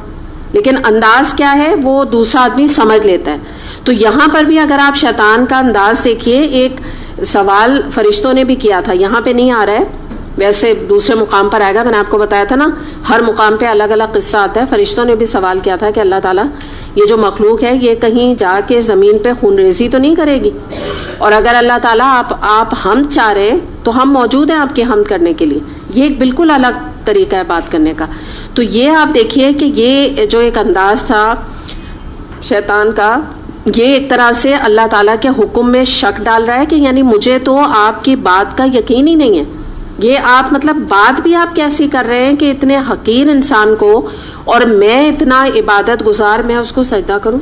لیکن انداز کیا ہے وہ دوسرا آدمی سمجھ لیتا ہے. تو یہاں پر بھی اگر آپ شیطان کا انداز دیکھیے, ایک سوال فرشتوں نے بھی کیا تھا, یہاں پہ نہیں آ رہا ہے, ویسے دوسرے مقام پر آئے گا. میں نے آپ کو بتایا تھا نا, ہر مقام پہ الگ الگ قصہ آتا ہے. فرشتوں نے بھی سوال کیا تھا کہ اللہ تعالیٰ یہ جو مخلوق ہے یہ کہیں جا کے زمین پہ خون ریزی تو نہیں کرے گی, اور اگر اللہ تعالیٰ آپ حمد چاہ رہے ہیں تو ہم موجود ہیں آپ کی حمد کرنے کے لیے. یہ ایک بالکل الگ طریقہ ہے بات کرنے کا. تو یہ آپ دیکھیے کہ یہ جو ایک انداز تھا شیطان کا, یہ ایک طرح سے اللہ تعالیٰ کے حکم میں شک ڈال رہا ہے کہ یعنی مجھے تو آپ کی بات کا یقین ہی نہیں ہے. یہ آپ مطلب بات بھی آپ کیسی کر رہے ہیں کہ اتنے حقیر انسان کو, اور میں اتنا عبادت گزار, میں اس کو سجدہ کروں.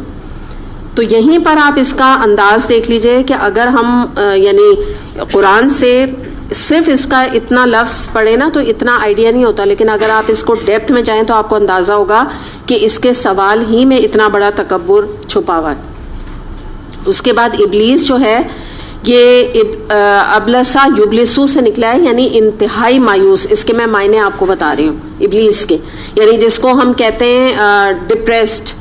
تو یہیں پر آپ اس کا انداز دیکھ لیجئے کہ اگر ہم یعنی قرآن سے صرف اس کا اتنا لفظ پڑھے نا تو اتنا آئیڈیا نہیں ہوتا, لیکن اگر آپ اس کو ڈیپتھ میں جائیں تو آپ کو اندازہ ہوگا کہ اس کے سوال ہی میں اتنا بڑا تکبر چھپا ہوا ہے. اس کے بعد ابلیس جو ہے یہ ابلسا یبلسو سے نکلا ہے, یعنی انتہائی مایوس. اس کے میں معنی آپ کو بتا رہی ہوں ابلیس کے, یعنی جس کو ہم کہتے ہیں ڈپریسڈ.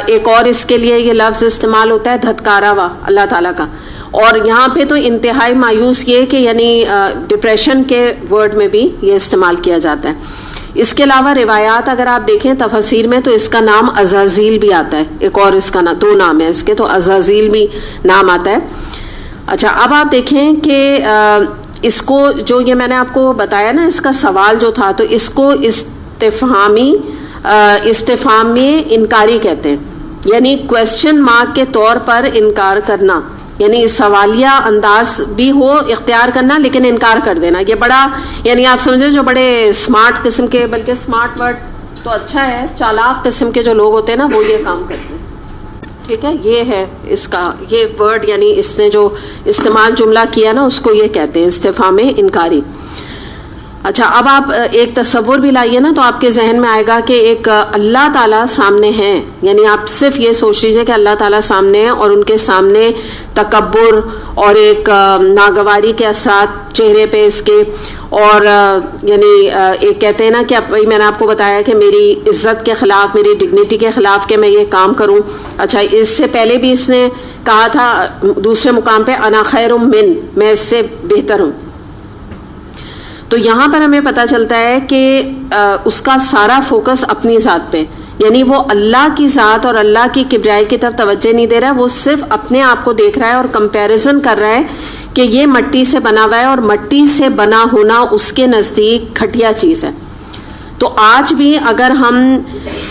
ایک اور اس کے لیے یہ لفظ استعمال ہوتا ہے دھتکارا ہوا اللہ تعالیٰ کا, اور یہاں پہ تو انتہائی مایوس یہ کہ یعنی ڈپریشن کے ورڈ میں بھی یہ استعمال کیا جاتا ہے. اس کے علاوہ روایات اگر آپ دیکھیں تفاسیر میں تو اس کا نام عزازیل بھی آتا ہے, ایک اور اس کا نام, دو نام ہے اس کے, تو عزازیل بھی نام آتا ہے. اچھا, اب آپ دیکھیں کہ اس کو جو یہ میں نے آپ کو بتایا نا اس کا سوال جو تھا, تو اس کو استفہام میں انکاری کہتے ہیں, یعنی کویسچن مارک کے طور پر انکار کرنا, یعنی سوالیہ انداز بھی ہو اختیار کرنا لیکن انکار کر دینا. یہ بڑا یعنی آپ سمجھو جو بڑے اسمارٹ قسم کے, بلکہ اسمارٹ ورڈ تو اچھا ہے, چالاک قسم کے جو لوگ ہوتے ہیں نا وہ یہ کام کرتے ہیں. ٹھیک ہے, یہ ہے اس کا یہ ورڈ, یعنی اس نے جو استعمال جملہ کیا نا اس کو یہ کہتے ہیں استفہام انکاری. اچھا, اب آپ ایک تصور بھی لائیے نا تو آپ کے ذہن میں آئے گا کہ ایک اللہ تعالیٰ سامنے ہیں, یعنی آپ صرف یہ سوچ لیجئے کہ اللہ تعالیٰ سامنے ہیں اور ان کے سامنے تکبر اور ایک ناگواری کے اثرات چہرے پہ اس کے, اور یعنی ایک کہتے ہیں نا کہ میں نے آپ کو بتایا کہ میری عزت کے خلاف, میری ڈگنیٹی کے خلاف کہ میں یہ کام کروں. اچھا, اس سے پہلے بھی اس نے کہا تھا دوسرے مقام پہ انا خیر من, میں اس سے بہتر ہوں. تو یہاں پر ہمیں پتہ چلتا ہے کہ اس کا سارا فوکس اپنی ذات پہ, یعنی وہ اللہ کی ذات اور اللہ کی کبریائی کی طرف توجہ نہیں دے رہا ہے, وہ صرف اپنے آپ کو دیکھ رہا ہے اور کمپیریزن کر رہا ہے کہ یہ مٹی سے بنا ہوا ہے اور مٹی سے بنا ہونا اس کے نزدیک گھٹیا چیز ہے. تو آج بھی اگر ہم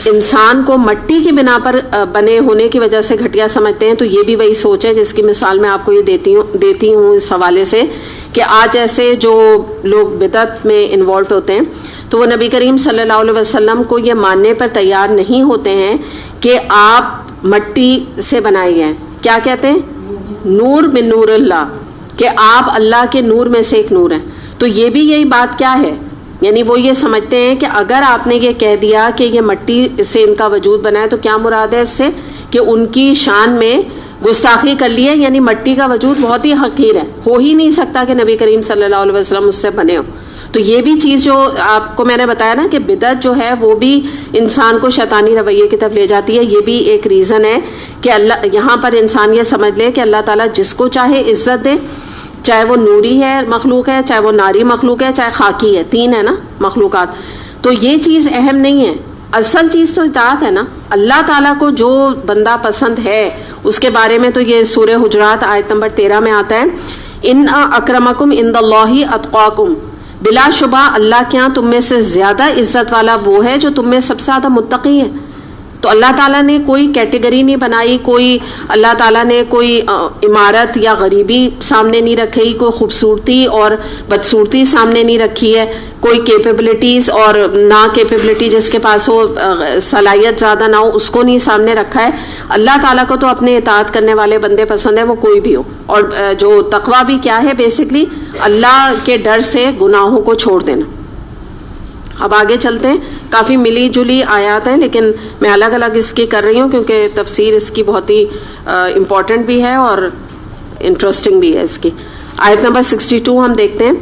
انسان کو مٹی کی بنا پر بنے ہونے کی وجہ سے گھٹیا سمجھتے ہیں تو یہ بھی وہی سوچ ہے جس کی مثال میں آپ کو یہ دیتی ہوں اس حوالے سے کہ آج ایسے جو لوگ بدعت میں انوالوڈ ہوتے ہیں تو وہ نبی کریم صلی اللہ علیہ وسلم کو یہ ماننے پر تیار نہیں ہوتے ہیں کہ آپ مٹی سے بنائے گئے ہیں. کیا کہتے ہیں؟ نور من نور اللہ, کہ آپ اللہ کے نور میں سے ایک نور ہیں. تو یہ بھی یہی بات کیا ہے, یعنی وہ یہ سمجھتے ہیں کہ اگر آپ نے یہ کہہ دیا کہ یہ مٹی سے ان کا وجود بنا ہے تو کیا مراد ہے اس سے کہ ان کی شان میں گستاخی کر لی ہے, یعنی مٹی کا وجود بہت ہی حقیر ہے, ہو ہی نہیں سکتا کہ نبی کریم صلی اللہ علیہ وسلم اس سے بنے ہو. تو یہ بھی چیز جو آپ کو میں نے بتایا نا کہ بدعت جو ہے وہ بھی انسان کو شیطانی رویے کی طرف لے جاتی ہے. یہ بھی ایک ریزن ہے کہ اللہ یہاں پر انسان یہ سمجھ لے کہ اللہ تعالیٰ جس کو چاہے عزت دے, چاہے وہ نوری ہے مخلوق ہے, چاہے وہ ناری مخلوق ہے, چاہے خاکی ہے, تین ہے نا مخلوقات. تو یہ چیز اہم نہیں ہے, اصل چیز تو اطاعت ہے نا. اللہ تعالیٰ کو جو بندہ پسند ہے اس کے بارے میں تو یہ سورہ حجرات آیت نمبر 13 میں آتا ہے, ان اکرمکم عند اللہ اتقاکم, بلا شبہ اللہ کے ہاں تم میں سے زیادہ عزت والا وہ ہے جو تم میں سب سے زیادہ متقی ہے. تو اللہ تعالیٰ نے کوئی کیٹیگری نہیں بنائی, کوئی اللہ تعالیٰ نے کوئی عمارت یا غریبی سامنے نہیں رکھی, کوئی خوبصورتی اور بدصورتی سامنے نہیں رکھی ہے, کوئی کیپیبلٹیز اور نا کیپیبلٹی جس کے پاس ہو, صلاحیت زیادہ نہ ہو, اس کو نہیں سامنے رکھا ہے. اللہ تعالیٰ کو تو اپنے اطاعت کرنے والے بندے پسند ہیں, وہ کوئی بھی ہو. اور جو تقویٰ بھی کیا ہے, بیسکلی اللہ کے ڈر سے گناہوں کو چھوڑ دینا. اب آگے چلتے ہیں, کافی ملی جلی آیات ہیں لیکن میں الگ الگ اس کی کر رہی ہوں کیونکہ تفسیر اس کی بہت ہی امپورٹنٹ بھی ہے اور انٹرسٹنگ بھی ہے اس کی. آیت نمبر 62 ہم دیکھتے ہیں,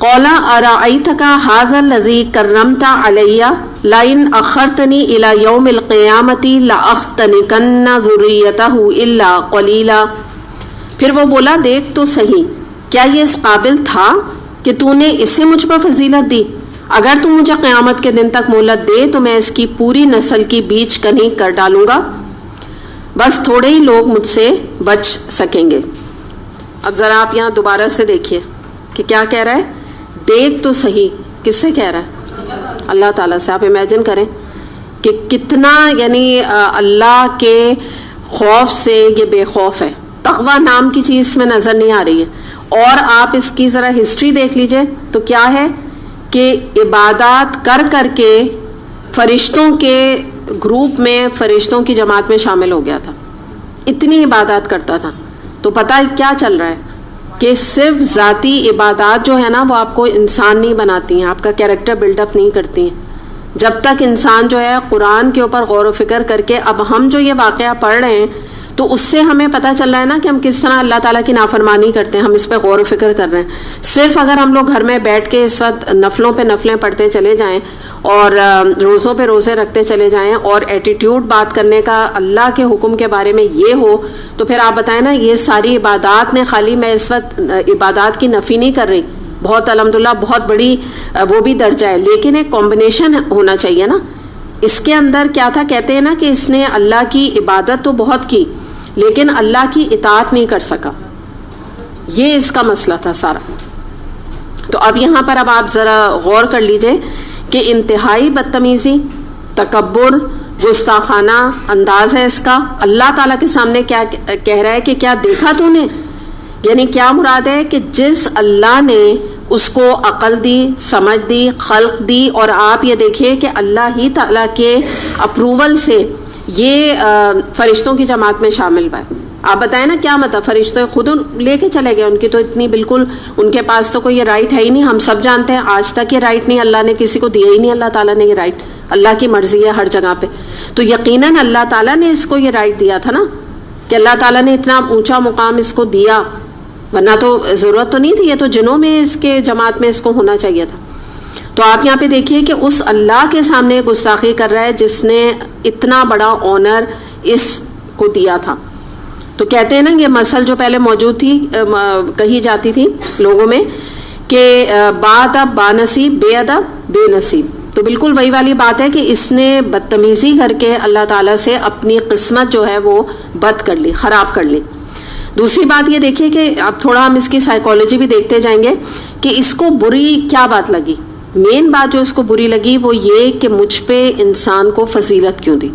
قَالَ أَرَأَيْتَكَ هَذَا الَّذِي كَرَّمْتَ عَلَيَّ لَإِنْ أَخَّرْتَنِي إِلَى يَوْمِ الْقِيَامَةِ لَأَخْتَنِكَنَّ ذُرِّيَّتَهُ إِلَّا قَلِيلًا. پھر وہ بولا دیکھ تو صحیح کیا یہ اس قابل تھا کہ تو نے اسے مجھ پر فضیلت دی؟ اگر تو مجھے قیامت کے دن تک مہلت دے تو میں اس کی پوری نسل کی بیچ کنی کر ڈالوں گا، بس تھوڑے ہی لوگ مجھ سے بچ سکیں گے. اب ذرا آپ یہاں دوبارہ سے دیکھیے کہ کیا کہہ رہا ہے، دیکھ تو صحیح، کس سے کہہ رہا ہے؟ اللہ تعالیٰ سے. آپ امیجن کریں کہ کتنا یعنی اللہ کے خوف سے یہ بے خوف ہے. تقویٰ نام کی چیز میں نظر نہیں آ رہی ہے. اور آپ اس کی ذرا ہسٹری دیکھ لیجئے تو کیا ہے کہ عبادات کر کر کے فرشتوں کے گروپ میں، فرشتوں کی جماعت میں شامل ہو گیا تھا. اتنی عبادات کرتا تھا. تو پتہ کیا چل رہا ہے کہ صرف ذاتی عبادات جو ہے نا وہ آپ کو انسان نہیں بناتی ہیں، آپ کا کیریکٹر بلڈ اپ نہیں کرتی ہیں. جب تک انسان جو ہے قرآن کے اوپر غور و فکر کر کے، اب ہم جو یہ واقعہ پڑھ رہے ہیں تو اس سے ہمیں پتہ چل رہا ہے نا کہ ہم کس طرح اللہ تعالیٰ کی نافرمانی کرتے ہیں. ہم اس پہ غور و فکر کر رہے ہیں. صرف اگر ہم لوگ گھر میں بیٹھ کے اس وقت نفلوں پہ نفلیں پڑھتے چلے جائیں اور روزوں پہ روزے رکھتے چلے جائیں اور ایٹیٹیوڈ بات کرنے کا اللہ کے حکم کے بارے میں یہ ہو تو پھر آپ بتائیں نا یہ ساری عبادات نے خالی، میں اس وقت عبادات کی نفی نہیں کر رہی، بہت الحمدللہ بہت بڑی وہ بھی درجہ ہے، لیکن ایک کمبینیشن ہونا چاہیے نا. اس کے اندر کیا تھا، کہتے ہیں نا کہ اس نے اللہ کی عبادت تو بہت کی لیکن اللہ کی اطاعت نہیں کر سکا. یہ اس کا مسئلہ تھا سارا. تو اب یہاں پر اب آپ ذرا غور کر لیجئے کہ انتہائی بدتمیزی، تکبر، گستاخانہ انداز ہے اس کا. اللہ تعالیٰ کے سامنے کیا کہہ رہا ہے کہ کیا دیکھا تو نے، یعنی کیا مراد ہے کہ جس اللہ نے اس کو عقل دی، سمجھ دی، خلق دی، اور آپ یہ دیکھیے کہ اللہ ہی تعالیٰ کے اپروول سے یہ فرشتوں کی جماعت میں شامل ہوا ہے. آپ بتائیں نا کیا مطلب، فرشتے خود لے کے چلے گئے، ان کی تو اتنی بالکل ان کے پاس تو کوئی یہ رائٹ ہے ہی نہیں. ہم سب جانتے ہیں آج تک یہ رائٹ نہیں، اللہ نے کسی کو دیا ہی نہیں. اللہ تعالیٰ نے یہ رائٹ، اللہ کی مرضی ہے ہر جگہ پہ. تو یقیناً اللہ تعالیٰ نے اس کو یہ رائٹ دیا تھا نا کہ اللہ تعالیٰ نے اتنا اونچا مقام اس کو دیا، ورنہ تو ضرورت تو نہیں تھی. یہ تو جنوں میں اس کے جماعت میں اس کو ہونا چاہیے تھا. تو آپ یہاں پہ دیکھیے کہ اس اللہ کے سامنے گستاخی کر رہا ہے جس نے اتنا بڑا آنر اس کو دیا تھا. تو کہتے ہیں نا یہ مسل جو پہلے موجود تھی، کہی جاتی تھی لوگوں میں کہ بادب بانصیب، بے ادب بے نصیب. تو بالکل وہی والی بات ہے کہ اس نے بدتمیزی کر کے اللہ تعالیٰ سے اپنی قسمت جو ہے وہ بد کر لی، خراب کر لی. دوسری بات یہ دیکھیے کہ اب تھوڑا ہم اس کی سائیکالوجی بھی دیکھتے جائیں گے کہ اس کو بری کیا بات لگی. مین بات جو اس کو بری لگی وہ یہ کہ مجھ پہ انسان کو فضیلت کیوں دی.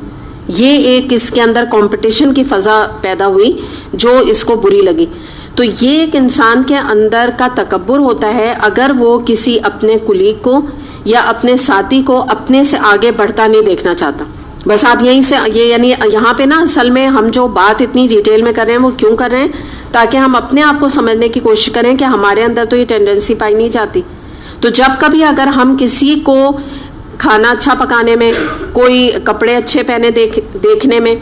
یہ ایک اس کے اندر کمپٹیشن کی فضا پیدا ہوئی جو اس کو بری لگی. تو یہ ایک انسان کے اندر کا تکبر ہوتا ہے اگر وہ کسی اپنے کلیگ کو یا اپنے ساتھی کو اپنے سے آگے بڑھتا نہیں دیکھنا چاہتا. بس آپ یہیں سے یہ یعنی یہاں پہ نا اصل میں ہم جو بات اتنی ڈیٹیل میں کر رہے ہیں وہ کیوں کر رہے ہیں، تاکہ ہم اپنے آپ کو سمجھنے کی کوشش کریں کہ ہمارے اندر تو یہ ٹینڈنسی پائی نہیں جاتی. تو جب کبھی اگر ہم کسی کو کھانا اچھا پکانے میں، کوئی کپڑے اچھے پہنے دیکھنے میں،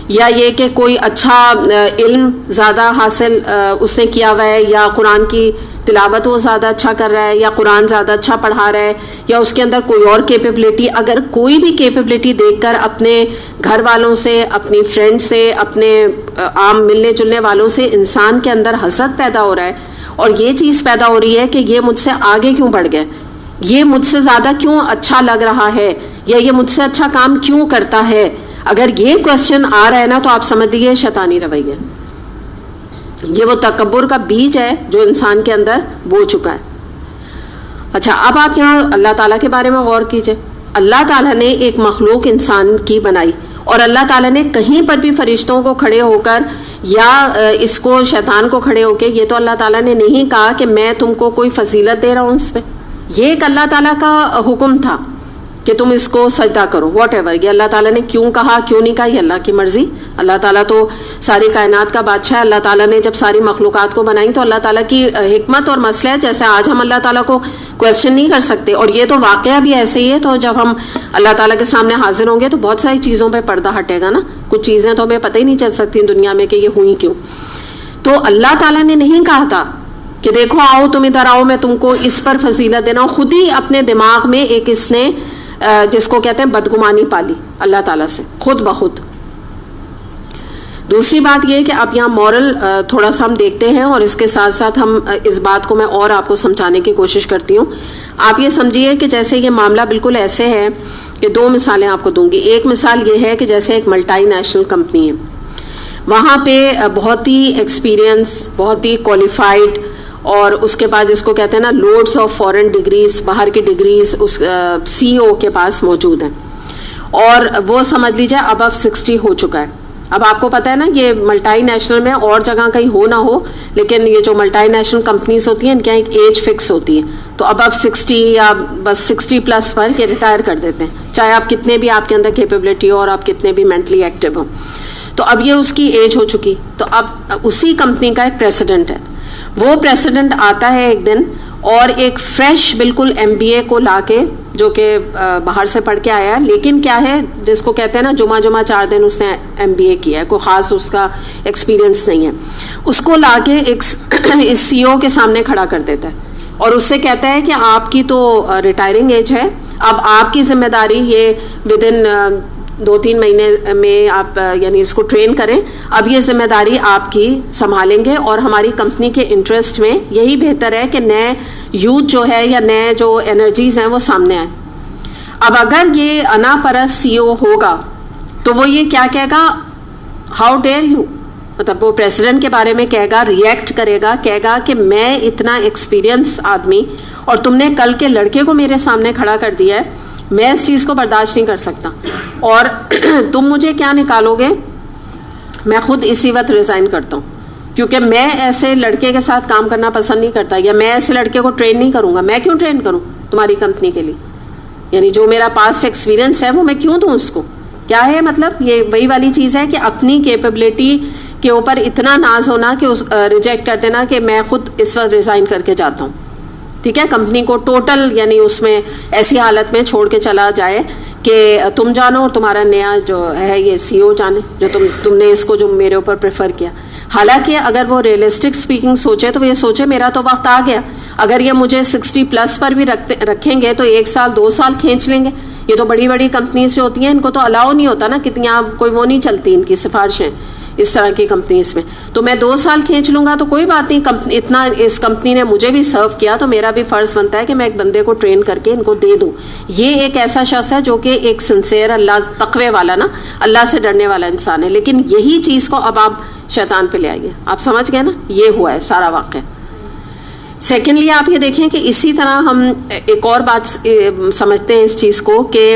یا یہ کہ کوئی اچھا علم زیادہ حاصل اس نے کیا ہوا ہے، یا قرآن کی تلاوت وہ زیادہ اچھا کر رہا ہے، یا قرآن زیادہ اچھا پڑھا رہا ہے، یا اس کے اندر کوئی اور کیپیبلٹی، اگر کوئی بھی کیپیبلٹی دیکھ کر اپنے گھر والوں سے، اپنی فرینڈ سے، اپنے عام ملنے جلنے والوں سے انسان کے اندر حسد پیدا ہو رہا ہے اور یہ چیز پیدا ہو رہی ہے کہ یہ مجھ سے آگے کیوں بڑھ گئے، یہ مجھ سے زیادہ کیوں اچھا لگ رہا ہے، یا یہ مجھ سے اچھا کام کیوں کرتا ہے، اگر یہ کوشچن آ رہا ہے نا تو آپ سمجھ لیجیے شیطانی رویہ. یہ وہ تکبر کا بیج ہے جو انسان کے اندر بو چکا ہے. اچھا اب آپ یہاں اللہ تعالیٰ کے بارے میں غور کیجئے. اللہ تعالیٰ نے ایک مخلوق انسان کی بنائی اور اللہ تعالیٰ نے کہیں پر بھی فرشتوں کو کھڑے ہو کر یا اس کو شیطان کو کھڑے ہو کے یہ تو اللہ تعالیٰ نے نہیں کہا کہ میں تم کو کوئی فضیلت دے رہا ہوں اس پہ. یہ ایک اللہ تعالیٰ کا حکم تھا کہ تم اس کو سجدہ کرو، واٹ ایور. یہ اللہ تعالیٰ نے کیوں کہا کیوں نہیں کہا یہ اللہ کی مرضی. اللہ تعالیٰ تو ساری کائنات کا بادشاہ ہے. اللہ تعالیٰ نے جب ساری مخلوقات کو بنائی تو اللہ تعالیٰ کی حکمت اور مسئلہ ہے. جیسے آج ہم اللہ تعالیٰ کو کویسچن نہیں کر سکتے اور یہ تو واقعہ بھی ایسے ہی ہے. تو جب ہم اللہ تعالیٰ کے سامنے حاضر ہوں گے تو بہت ساری چیزوں پہ پردہ ہٹے گا نا. کچھ چیزیں تو ہمیں پتہ ہی نہیں چل سکتی دنیا میں کہ یہ ہوئی کیوں. تو اللہ تعالیٰ نے نہیں کہا تھا کہ دیکھو آؤ تم ادھر آؤ میں تم کو اس پر فضیلت دینا. خود ہی اپنے دماغ میں ایک اس نے جس کو کہتے ہیں بدگمانی پالی اللہ تعالیٰ سے خود بخود. دوسری بات یہ ہے کہ اب یہاں مورل تھوڑا سا ہم دیکھتے ہیں اور اس کے ساتھ ساتھ ہم اس بات کو میں اور آپ کو سمجھانے کی کوشش کرتی ہوں. آپ یہ سمجھیے کہ جیسے یہ معاملہ بالکل ایسے ہے کہ دو مثالیں آپ کو دوں گی. ایک مثال یہ ہے کہ جیسے ایک ملٹی نیشنل کمپنی ہے, وہاں پہ بہت ہی ایکسپیرینس, بہت ہی کوالیفائڈ, اور اس کے بعد جس کو کہتے ہیں نا لوڈس آف فورن ڈگریز, باہر کی ڈگریز اس سی او کے پاس موجود ہیں, اور وہ سمجھ لیجیے ابو 60 ہو چکا ہے. اب آپ کو پتہ ہے نا یہ ملٹی نیشنل میں اور جگہ کہیں ہو نہ ہو, لیکن یہ جو ملٹی نیشنل کمپنیز ہوتی ہیں ان کے یہاں ایک ایج فکس ہوتی ہے, تو ابو 60 یا بس 60+ پر یہ ریٹائر کر دیتے ہیں, چاہے آپ کتنے بھی آپ کے اندر کیپیبلٹی ہو اور آپ کتنے بھی مینٹلی ایکٹیو ہو. تو اب یہ اس کی ایج ہو چکی, تو اب اسی کمپنی کا ایک پریسیڈنٹ ہے. وہ پریسیڈنٹ آتا ہے ایک دن اور ایک فریش بالکل MBA کو لا کے, جو کہ باہر سے پڑھ کے آیا ہے, لیکن کیا ہے جس کو کہتے ہیں نا جمعہ 4 دن اس نے MBA کیا ہے, کوئی خاص اس کا ایکسپیرینس نہیں ہے, اس کو لا کے ایک اس CEO کے سامنے کھڑا کر دیتا ہے اور اس سے کہتا ہے کہ آپ کی تو ریٹائرنگ ایج ہے, اب آپ کی ذمہ داری یہ ودن 2-3 مہینے میں آپ یعنی اس کو ٹرین کریں, اب یہ ذمہ داری آپ کی سنبھالیں گے, اور ہماری کمپنی کے انٹرسٹ میں یہی بہتر ہے کہ نئے یوتھ جو ہے یا نئے جو انرجیز ہیں وہ سامنے آئیں. اب اگر یہ انا پرست CEO ہوگا تو وہ یہ کیا کہے گا, ہاؤ ڈیئر یو, مطلب وہ پریسیڈنٹ کے بارے میں کہے گا, ریئیکٹ کرے گا, کہے گا کہ میں اتنا ایکسپیرینس آدمی اور تم نے کل کے لڑکے کو میرے سامنے کھڑا کر دیا ہے, میں اس چیز کو برداشت نہیں کر سکتا, اور تم مجھے کیا نکالو گے, میں خود اسی وقت ریزائن کرتا ہوں, کیونکہ میں ایسے لڑکے کے ساتھ کام کرنا پسند نہیں کرتا, یا میں ایسے لڑکے کو ٹرین نہیں کروں گا. میں کیوں ٹرین کروں تمہاری کمپنی کے لیے, یعنی جو میرا پاسٹ ایکسپیرینس ہے وہ میں کیوں دوں اس کو. کیا ہے مطلب, یہ وہی والی چیز ہے کہ اپنی کیپیبلٹی کے اوپر اتنا ناز ہونا کہ ریجیکٹ کر دینا کہ میں خود اس وقت ریزائن کر کے جاتا ہوں. ٹھیک ہے, کمپنی کو ٹوٹل یعنی اس میں ایسی حالت میں چھوڑ کے چلا جائے کہ تم جانو اور تمہارا نیا جو ہے یہ CEO جانے, جو تم نے اس کو جو میرے اوپر پریفر کیا. حالانکہ اگر وہ ریئلسٹک سپیکنگ سوچے تو وہ یہ سوچے میرا تو وقت آ گیا, اگر یہ مجھے 60+ پر بھی رکھیں گے تو 1 سال 2 سال کھینچ لیں گے. یہ تو بڑی بڑی کمپنیز جو ہوتی ہیں ان کو تو الاؤ نہیں ہوتا نا, کتنی کوئی وہ نہیں چلتی ان کی سفارشیں اس طرح کی کمپنیز میں, تو میں 2 سال کھینچ لوں گا تو کوئی بات نہیں, اتنا اس کمپنی نے مجھے بھی سرو کیا تو میرا بھی فرض بنتا ہے کہ میں ایک بندے کو ٹرین کر کے ان کو دے دوں. یہ ایک ایسا شخص ہے جو کہ ایک سنسیئر اللہ تقوی والا نا, اللہ سے ڈرنے والا انسان ہے, لیکن یہی چیز کو اب آپ شیطان پہ لے آئیے. آپ سمجھ گئے نا, یہ ہوا ہے سارا واقعہ. سیکنڈلی آپ یہ دیکھیں کہ اسی طرح ہم ایک اور بات سمجھتے ہیں اس چیز کو کہ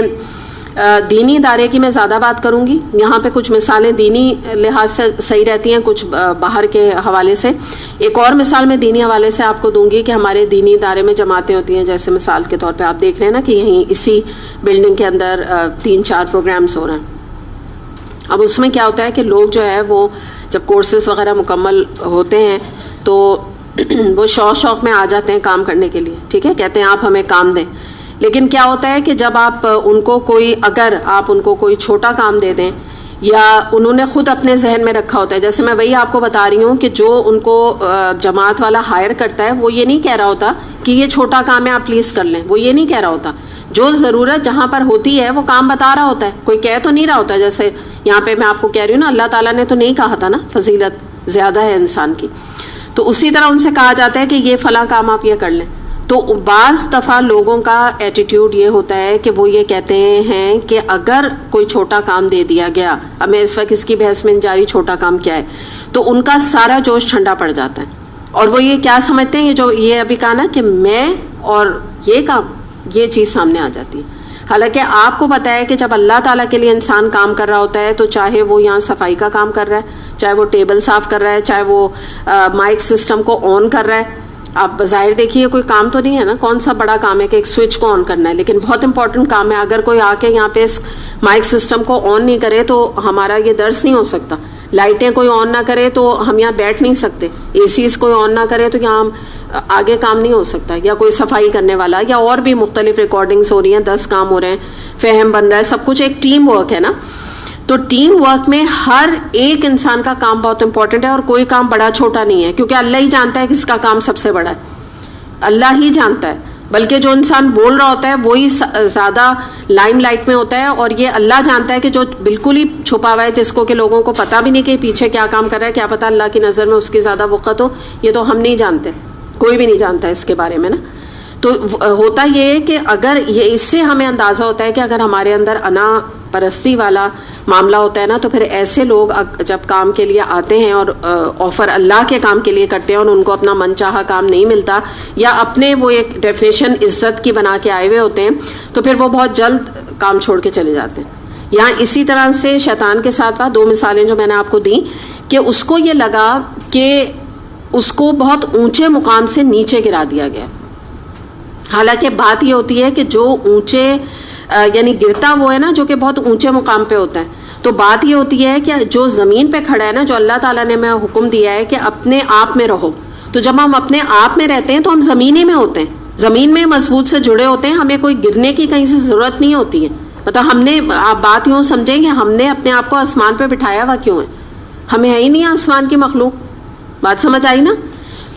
دینی ادارے کی میں زیادہ بات کروں گی. یہاں پہ کچھ مثالیں دینی لحاظ سے صحیح رہتی ہیں, کچھ باہر کے حوالے سے. ایک اور مثال میں دینی حوالے سے آپ کو دوں گی کہ ہمارے دینی ادارے میں جماعتیں ہوتی ہیں, جیسے مثال کے طور پہ آپ دیکھ رہے ہیں نا کہ یہیں اسی بلڈنگ کے اندر 3-4 پروگرامز ہو رہے ہیں. اب اس میں کیا ہوتا ہے کہ لوگ جو ہے وہ جب کورسز وغیرہ مکمل ہوتے ہیں تو وہ شوق میں آ جاتے ہیں کام کرنے کے لیے. ٹھیک ہے, کہتے ہیں آپ ہمیں کام دیں, لیکن کیا ہوتا ہے کہ جب آپ ان کو اگر آپ ان کو کوئی چھوٹا کام دے دیں, یا انہوں نے خود اپنے ذہن میں رکھا ہوتا ہے, جیسے میں وہی آپ کو بتا رہی ہوں کہ جو ان کو جماعت والا ہائر کرتا ہے وہ یہ نہیں کہہ رہا ہوتا کہ یہ چھوٹا کام ہے آپ پلیز کر لیں, وہ یہ نہیں کہہ رہا ہوتا. جو ضرورت جہاں پر ہوتی ہے وہ کام بتا رہا ہوتا ہے, کوئی کہہ تو نہیں رہا ہوتا. جیسے یہاں پہ میں آپ کو کہہ رہی ہوں نا, اللہ تعالیٰ نے تو نہیں کہا تھا نا فضیلت زیادہ ہے انسان کی, تو اسی طرح ان سے کہا جاتا ہے کہ یہ فلاں کام آپ یہ کر لیں. تو بعض دفعہ لوگوں کا ایٹیٹیوڈ یہ ہوتا ہے کہ وہ یہ کہتے ہیں کہ اگر کوئی چھوٹا کام دے دیا گیا, اب میں اس وقت اس کی بحث میں جاری چھوٹا کام کیا ہے, تو ان کا سارا جوش ٹھنڈا پڑ جاتا ہے, اور وہ یہ کیا سمجھتے ہیں, یہ جو یہ ابھی کہا نا کہ میں اور یہ کام, یہ چیز سامنے آ جاتی ہے. حالانکہ آپ کو پتا ہے کہ جب اللہ تعالیٰ کے لیے انسان کام کر رہا ہوتا ہے تو چاہے وہ یہاں صفائی کا کام کر رہا ہے, چاہے وہ ٹیبل صاف کر رہا ہے, چاہے وہ مائک سسٹم کو آن کر رہا ہے, آپ بظاہر دیکھیے کوئی کام تو نہیں ہے نا, کون سا بڑا کام ہے کہ ایک سوئچ کو آن کرنا ہے, لیکن بہت امپورٹنٹ کام ہے. اگر کوئی آ کے یہاں پہ اس مائک سسٹم کو آن نہیں کرے تو ہمارا یہ درس نہیں ہو سکتا. لائٹیں کوئی آن نہ کرے تو ہم یہاں بیٹھ نہیں سکتے, اے سیز کوئی آن نہ کرے تو یہاں آگے کام نہیں ہو سکتا. یا کوئی صفائی کرنے والا, یا اور بھی مختلف ریکارڈنگز ہو رہی ہیں, 10 کام ہو رہے ہیں, فہم بن رہا ہے, سب کچھ ایک ٹیم ورک ہے نا. تو ٹیم ورک میں ہر ایک انسان کا کام بہت امپورٹنٹ ہے, اور کوئی کام بڑا چھوٹا نہیں ہے, کیونکہ اللہ ہی جانتا ہے کس کا کام سب سے بڑا ہے, اللہ ہی جانتا ہے. بلکہ جو انسان بول رہا ہوتا ہے وہی زیادہ لائم لائٹ میں ہوتا ہے، اور یہ اللہ جانتا ہے کہ جو بالکل ہی چھپا ہوا ہے جس کو کہ لوگوں کو پتہ بھی نہیں کہ پیچھے کیا کام کر رہا ہے، کیا پتہ اللہ کی نظر میں اس کی زیادہ وقت ہو، یہ تو ہم نہیں جانتے، کوئی بھی نہیں جانتا اس کے بارے میں نا. تو ہوتا یہ ہے کہ اگر یہ اس سے ہمیں اندازہ ہوتا ہے کہ اگر ہمارے اندر انا پرستی والا معاملہ ہوتا ہے نا، تو پھر ایسے لوگ جب کام کے لیے آتے ہیں اور آفر اللہ کے کام کے لیے کرتے ہیں اور ان کو اپنا من چاہا کام نہیں ملتا، یا اپنے وہ ایک ڈیفینیشن عزت کی بنا کے آئے ہوئے ہوتے ہیں، تو پھر وہ بہت جلد کام چھوڑ کے چلے جاتے ہیں. یہاں اسی طرح سے شیطان کے ساتھ 2 مثالیں جو میں نے آپ کو دیں کہ اس کو یہ لگا کہ اس کو بہت اونچے مقام سے نیچے گرا دیا گیا. حالانکہ بات یہ ہوتی ہے کہ جو اونچے یعنی گرتا وہ ہے نا جو کہ بہت اونچے مقام پہ ہوتا ہے، تو بات یہ ہوتی ہے کہ جو زمین پہ کھڑا ہے نا، جو اللہ تعالیٰ نے ہمیں حکم دیا ہے کہ اپنے آپ میں رہو، تو جب ہم اپنے آپ میں رہتے ہیں تو ہم زمین میں ہوتے ہیں، زمین میں مضبوط سے جڑے ہوتے ہیں، ہمیں کوئی گرنے کی کہیں سے ضرورت نہیں ہوتی ہے. مطلب ہم نے، آپ بات یوں سمجھیں کہ ہم نے اپنے آپ کو آسمان پہ بٹھایا ہوا کیوں ہے؟ ہمیں ہے ہی نہیں آسمان کی مخلوق. بات سمجھ آئی نا؟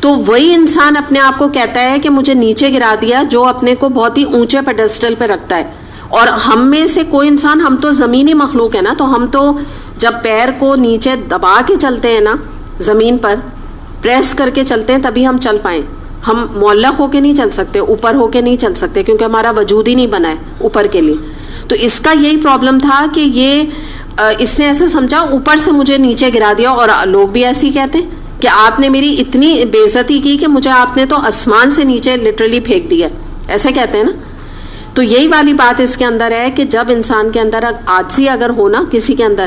تو وہی انسان اپنے آپ کو کہتا ہے کہ مجھے نیچے گرا دیا، جو اپنے کو بہت ہی اونچے پیڈسٹل پہ رکھتا ہے. اور ہم میں سے کوئی انسان، ہم تو زمینی مخلوق ہے نا، تو ہم تو جب پیر کو نیچے دبا کے چلتے ہیں نا، زمین پر پریس کر کے چلتے ہیں تبھی ہم چل پائیں. ہم معلق ہو کے نہیں چل سکتے، اوپر ہو کے نہیں چل سکتے، کیونکہ ہمارا وجود ہی نہیں بنا ہے اوپر کے لیے. تو اس کا یہی پرابلم تھا کہ یہ اس نے ایسے سمجھا اوپر سے مجھے نیچے گرا دیا. اور لوگ بھی ایسے ہی کہتے ہیں کہ آپ نے میری اتنی بے عزتی کی کہ مجھے آپ نے تو آسمان سے نیچے لٹرلی پھینک دیا، ایسے کہتے ہیں نا. تو یہی والی بات اس کے اندر ہے کہ جب انسان کے اندر عاجزی اگر ہونا کسی کے اندر،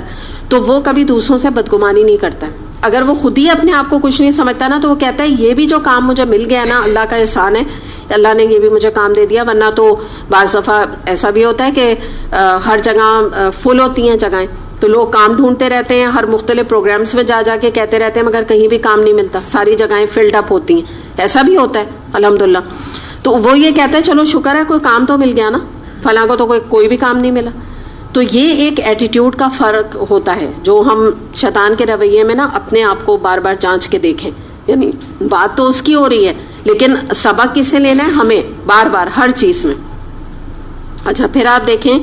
تو وہ کبھی دوسروں سے بدگمانی نہیں کرتا. اگر وہ خود ہی اپنے آپ کو کچھ نہیں سمجھتا نا، تو وہ کہتا ہے یہ بھی جو کام مجھے مل گیا نا، اللہ کا احسان ہے، اللہ نے یہ بھی مجھے کام دے دیا. ورنہ تو بعض دفعہ ایسا بھی ہوتا ہے کہ ہر جگہ فل ہوتی ہیں جگہیں، تو لوگ کام ڈھونڈتے رہتے ہیں، ہر مختلف پروگرامز میں جا کے کہتے رہتے ہیں، مگر کہیں بھی کام نہیں ملتا، ساری جگہیں فلڈ اپ ہوتی ہیں. ایسا بھی ہوتا ہے الحمدللہ. تو وہ یہ کہتا ہے چلو شکر ہے کوئی کام تو مل گیا نا، فلاں کو تو کوئی بھی کام نہیں ملا. تو یہ ایک ایٹیٹیوڈ کا فرق ہوتا ہے جو ہم شیطان کے رویے میں نا اپنے آپ کو بار بار جانچ کے دیکھیں. یعنی بات تو اس کی ہو رہی ہے لیکن سبق کس سے لینا ہے؟ ہمیں بار بار ہر چیز میں. اچھا پھر آپ دیکھیں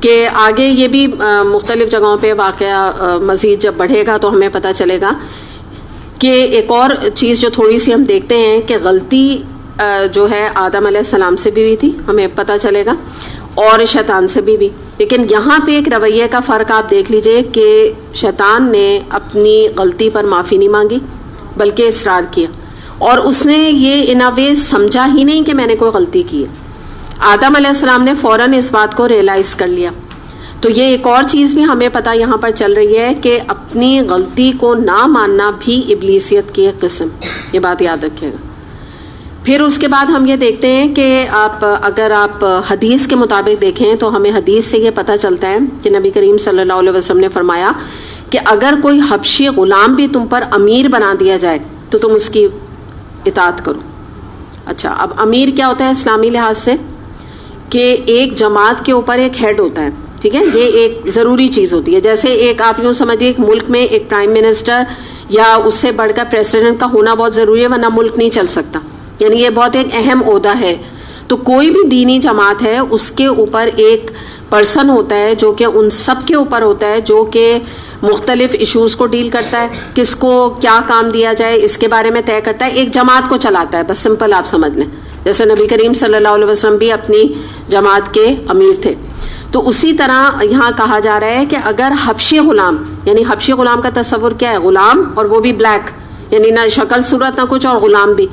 کہ آگے یہ بھی مختلف جگہوں پہ واقعہ مزید جب بڑھے گا تو ہمیں پتہ چلے گا کہ ایک اور چیز جو تھوڑی سی ہم دیکھتے ہیں کہ غلطی جو ہے آدم علیہ السلام سے بھی ہوئی تھی، ہمیں پتہ چلے گا، اور شیطان سے بھی. لیکن یہاں پہ ایک رویے کا فرق آپ دیکھ لیجئے کہ شیطان نے اپنی غلطی پر معافی نہیں مانگی بلکہ اصرار کیا، اور اس نے یہ ان اے وے سمجھا ہی نہیں کہ میں نے کوئی غلطی کی ہے. آدم علیہ السلام نے فوراً اس بات کو ریئلائز کر لیا. تو یہ ایک اور چیز بھی ہمیں پتہ یہاں پر چل رہی ہے کہ اپنی غلطی کو نہ ماننا بھی ابلیسیت کی ایک قسم، یہ بات یاد رکھیے گا. پھر اس کے بعد ہم یہ دیکھتے ہیں کہ اگر آپ حدیث کے مطابق دیکھیں تو ہمیں حدیث سے یہ پتہ چلتا ہے کہ نبی کریم صلی اللہ علیہ وسلم نے فرمایا کہ اگر کوئی حبشی غلام بھی تم پر امیر بنا دیا جائے تو تم اس کی اطاعت کرو. اچھا اب امیر کیا ہوتا ہے اسلامی لحاظ سے؟ کہ ایک جماعت کے اوپر ایک ہیڈ ہوتا ہے، ٹھیک ہے، یہ ایک ضروری چیز ہوتی ہے. جیسے ایک آپ یوں سمجھیے ایک ملک میں ایک پرائم منسٹر یا اس سے بڑھ کر پریزیڈنٹ کا ہونا بہت ضروری ہے، ورنہ ملک نہیں چل سکتا. یعنی یہ بہت ایک اہم عہدہ ہے. تو کوئی بھی دینی جماعت ہے اس کے اوپر ایک پرسن ہوتا ہے جو کہ ان سب کے اوپر ہوتا ہے، جو کہ مختلف ایشوز کو ڈیل کرتا ہے، کس کو کیا کام دیا جائے اس کے بارے میں طے کرتا ہے، ایک جماعت کو چلاتا ہے. بس سمپل آپ سمجھ لیں، جیسے نبی کریم صلی اللہ علیہ وسلم بھی اپنی جماعت کے امیر تھے. تو اسی طرح یہاں کہا جا رہا ہے کہ اگر حبشی غلام، یعنی حبشی غلام کا تصور کیا ہے؟ غلام اور وہ بھی بلیک، یعنی نہ شکل صورت نہ کچھ، اور غلام بھی.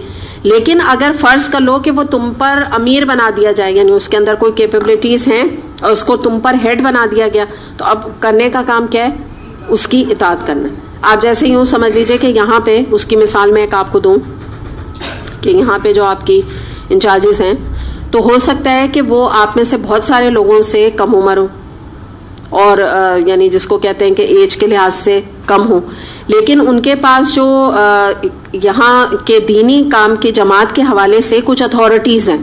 لیکن اگر فرض کر لو کہ وہ تم پر امیر بنا دیا جائے، یعنی اس کے اندر کوئی کیپیبلٹیز ہیں اور اس کو تم پر ہیڈ بنا دیا گیا، تو اب کرنے کا کام کیا ہے؟ اس کی اطاعت کرنا. آپ جیسے یوں سمجھ لیجئے کہ یہاں پہ اس کی مثال میں ایک آپ کو دوں کہ یہاں پہ جو آپ کی انچارجز ہیں، تو ہو سکتا ہے کہ وہ آپ میں سے بہت سارے لوگوں سے کم عمر ہوں، اور یعنی جس کو کہتے ہیں کہ ایج کے لحاظ سے کم ہوں، لیکن ان کے پاس جو یہاں کے دینی کام کی جماعت کے حوالے سے کچھ اتھارٹیز ہیں.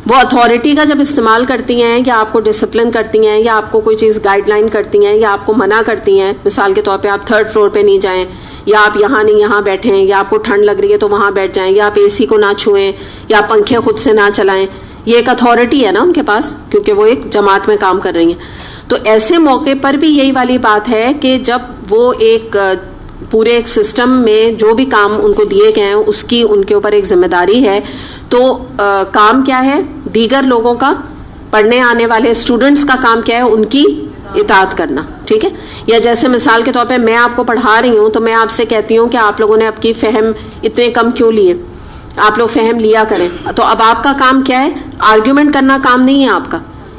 وہ اتھارٹی کا جب استعمال کرتی ہیں یا آپ کو ڈسپلن کرتی ہیں یا آپ کو کوئی چیز گائیڈ لائن کرتی ہیں یا آپ کو منع کرتی ہیں، مثال کے طور پہ آپ 3rd فلور پہ نہیں جائیں یا آپ یہاں نہیں یہاں بیٹھیں, یا آپ کو ٹھنڈ لگ رہی ہے تو وہاں بیٹھ جائیں, یا آپ اے سی کو نہ چھوئیں, یا پنکھے خود سے نہ چلائیں. یہ ایک اتھارٹی ہے نا ان کے پاس, کیونکہ وہ ایک جماعت میں کام کر رہی ہیں. تو ایسے موقع پر بھی یہی والی بات ہے کہ جب وہ ایک پورے ایک سسٹم میں جو بھی کام ان کو دیے گئے ہیں اس کی ان کے اوپر ایک ذمہ داری ہے, تو کام کیا ہے دیگر لوگوں کا, پڑھنے آنے والے اسٹوڈنٹس کا کام کیا ہے ان کی اطاعت کرنا. ٹھیک ہے, یا جیسے مثال کے طور پہ میں آپ کو پڑھا رہی ہوں تو میں آپ سے کہتی ہوں کہ آپ لوگوں نے اب کی فہم اتنے کم کیوں لیے, آپ لوگ فہم لیا کریں. تو اب آپ کا کام کیا ہے, آرگیومنٹ کرنا کام نہیں ہے آپ کا,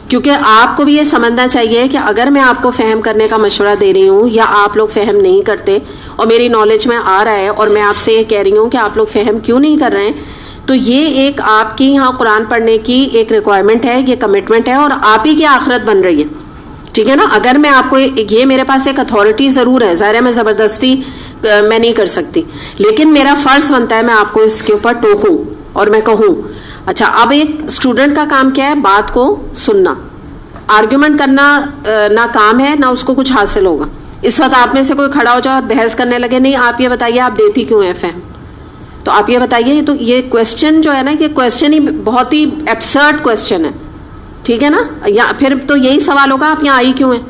کیونکہ آپ کو بھی یہ سمجھنا چاہیے کہ اگر میں آپ کو فہم کرنے کا مشورہ دے رہی ہوں یا آپ لوگ فہم نہیں کرتے اور میری نالج میں آ رہا ہے اور میں آپ سے یہ کہہ رہی ہوں کہ آپ لوگ فہم کیوں نہیں کر رہے ہیں, تو یہ ایک آپ کی یہاں قرآن پڑھنے کی ایک ریکوائرمنٹ ہے, یہ کمٹمنٹ ہے اور آپ ہی کی آخرت بن رہی ہے. ٹھیک ہے نا. اگر میں آپ کو یہ میرے پاس ایک اتھارٹی ضرور ہے, ظاہر ہے میں زبردستی میں نہیں کر سکتی, لیکن میرا فرض بنتا ہے میں آپ کو اس کے اوپر ٹوکوں اور میں کہوں اچھا اب ایک اسٹوڈنٹ کا کام کیا ہے, بات کو سننا. آرگیومنٹ کرنا نہ کام ہے نہ اس کو کچھ حاصل ہوگا. اس وقت آپ میں سے کوئی کھڑا ہو جائے اور بحث کرنے لگے, نہیں آپ یہ بتائیے آپ دیتی کیوں ہیں فہم, تو آپ یہ بتائیے. تو یہ کویسچن جو ہے نا, یہ کویسچن ہی بہت ہی ایبسرڈ کویسچن ہے. ٹھیک ہے نا, یا پھر تو یہی سوال ہوگا آپ یہاں آئی کیوں ہیں.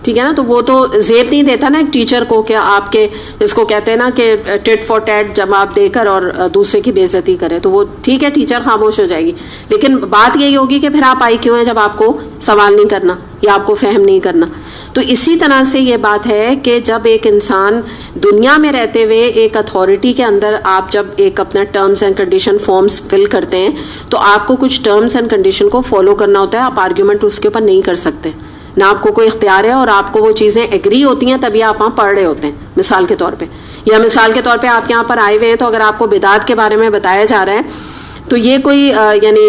ٹھیک ہے نا, تو وہ تو زیب نہیں دیتا نا ایک ٹیچر کو کہ آپ کے جس کو کہتے ہیں نا کہ ٹٹ فار ٹیٹ جواب دے کر اور دوسرے کی بے عزتی کرے, تو وہ ٹھیک ہے ٹیچر خاموش ہو جائے گی, لیکن بات یہی ہوگی کہ پھر آپ آئی کیوں ہیں جب آپ کو سوال نہیں کرنا یا آپ کو فہم نہیں کرنا. تو اسی طرح سے یہ بات ہے کہ جب ایک انسان دنیا میں رہتے ہوئے ایک اتھارٹی کے اندر آپ جب ایک اپنا ٹرمز اینڈ کنڈیشن فارمز فل کرتے ہیں تو آپ کو کچھ ٹرمز اینڈ کنڈیشن کو فالو کرنا ہوتا ہے. آپ آرگیومنٹ اس کے اوپر نہیں کر سکتے, نہ آپ کو کوئی اختیار ہے, اور آپ کو وہ چیزیں ایگری ہوتی ہیں تبھی آپ وہاں پڑھ رہے ہوتے ہیں. مثال کے طور پہ, یا مثال کے طور پہ آپ یہاں پر آئے ہوئے ہیں تو اگر آپ کو بدعت کے بارے میں بتایا جا رہا ہے تو یہ کوئی یعنی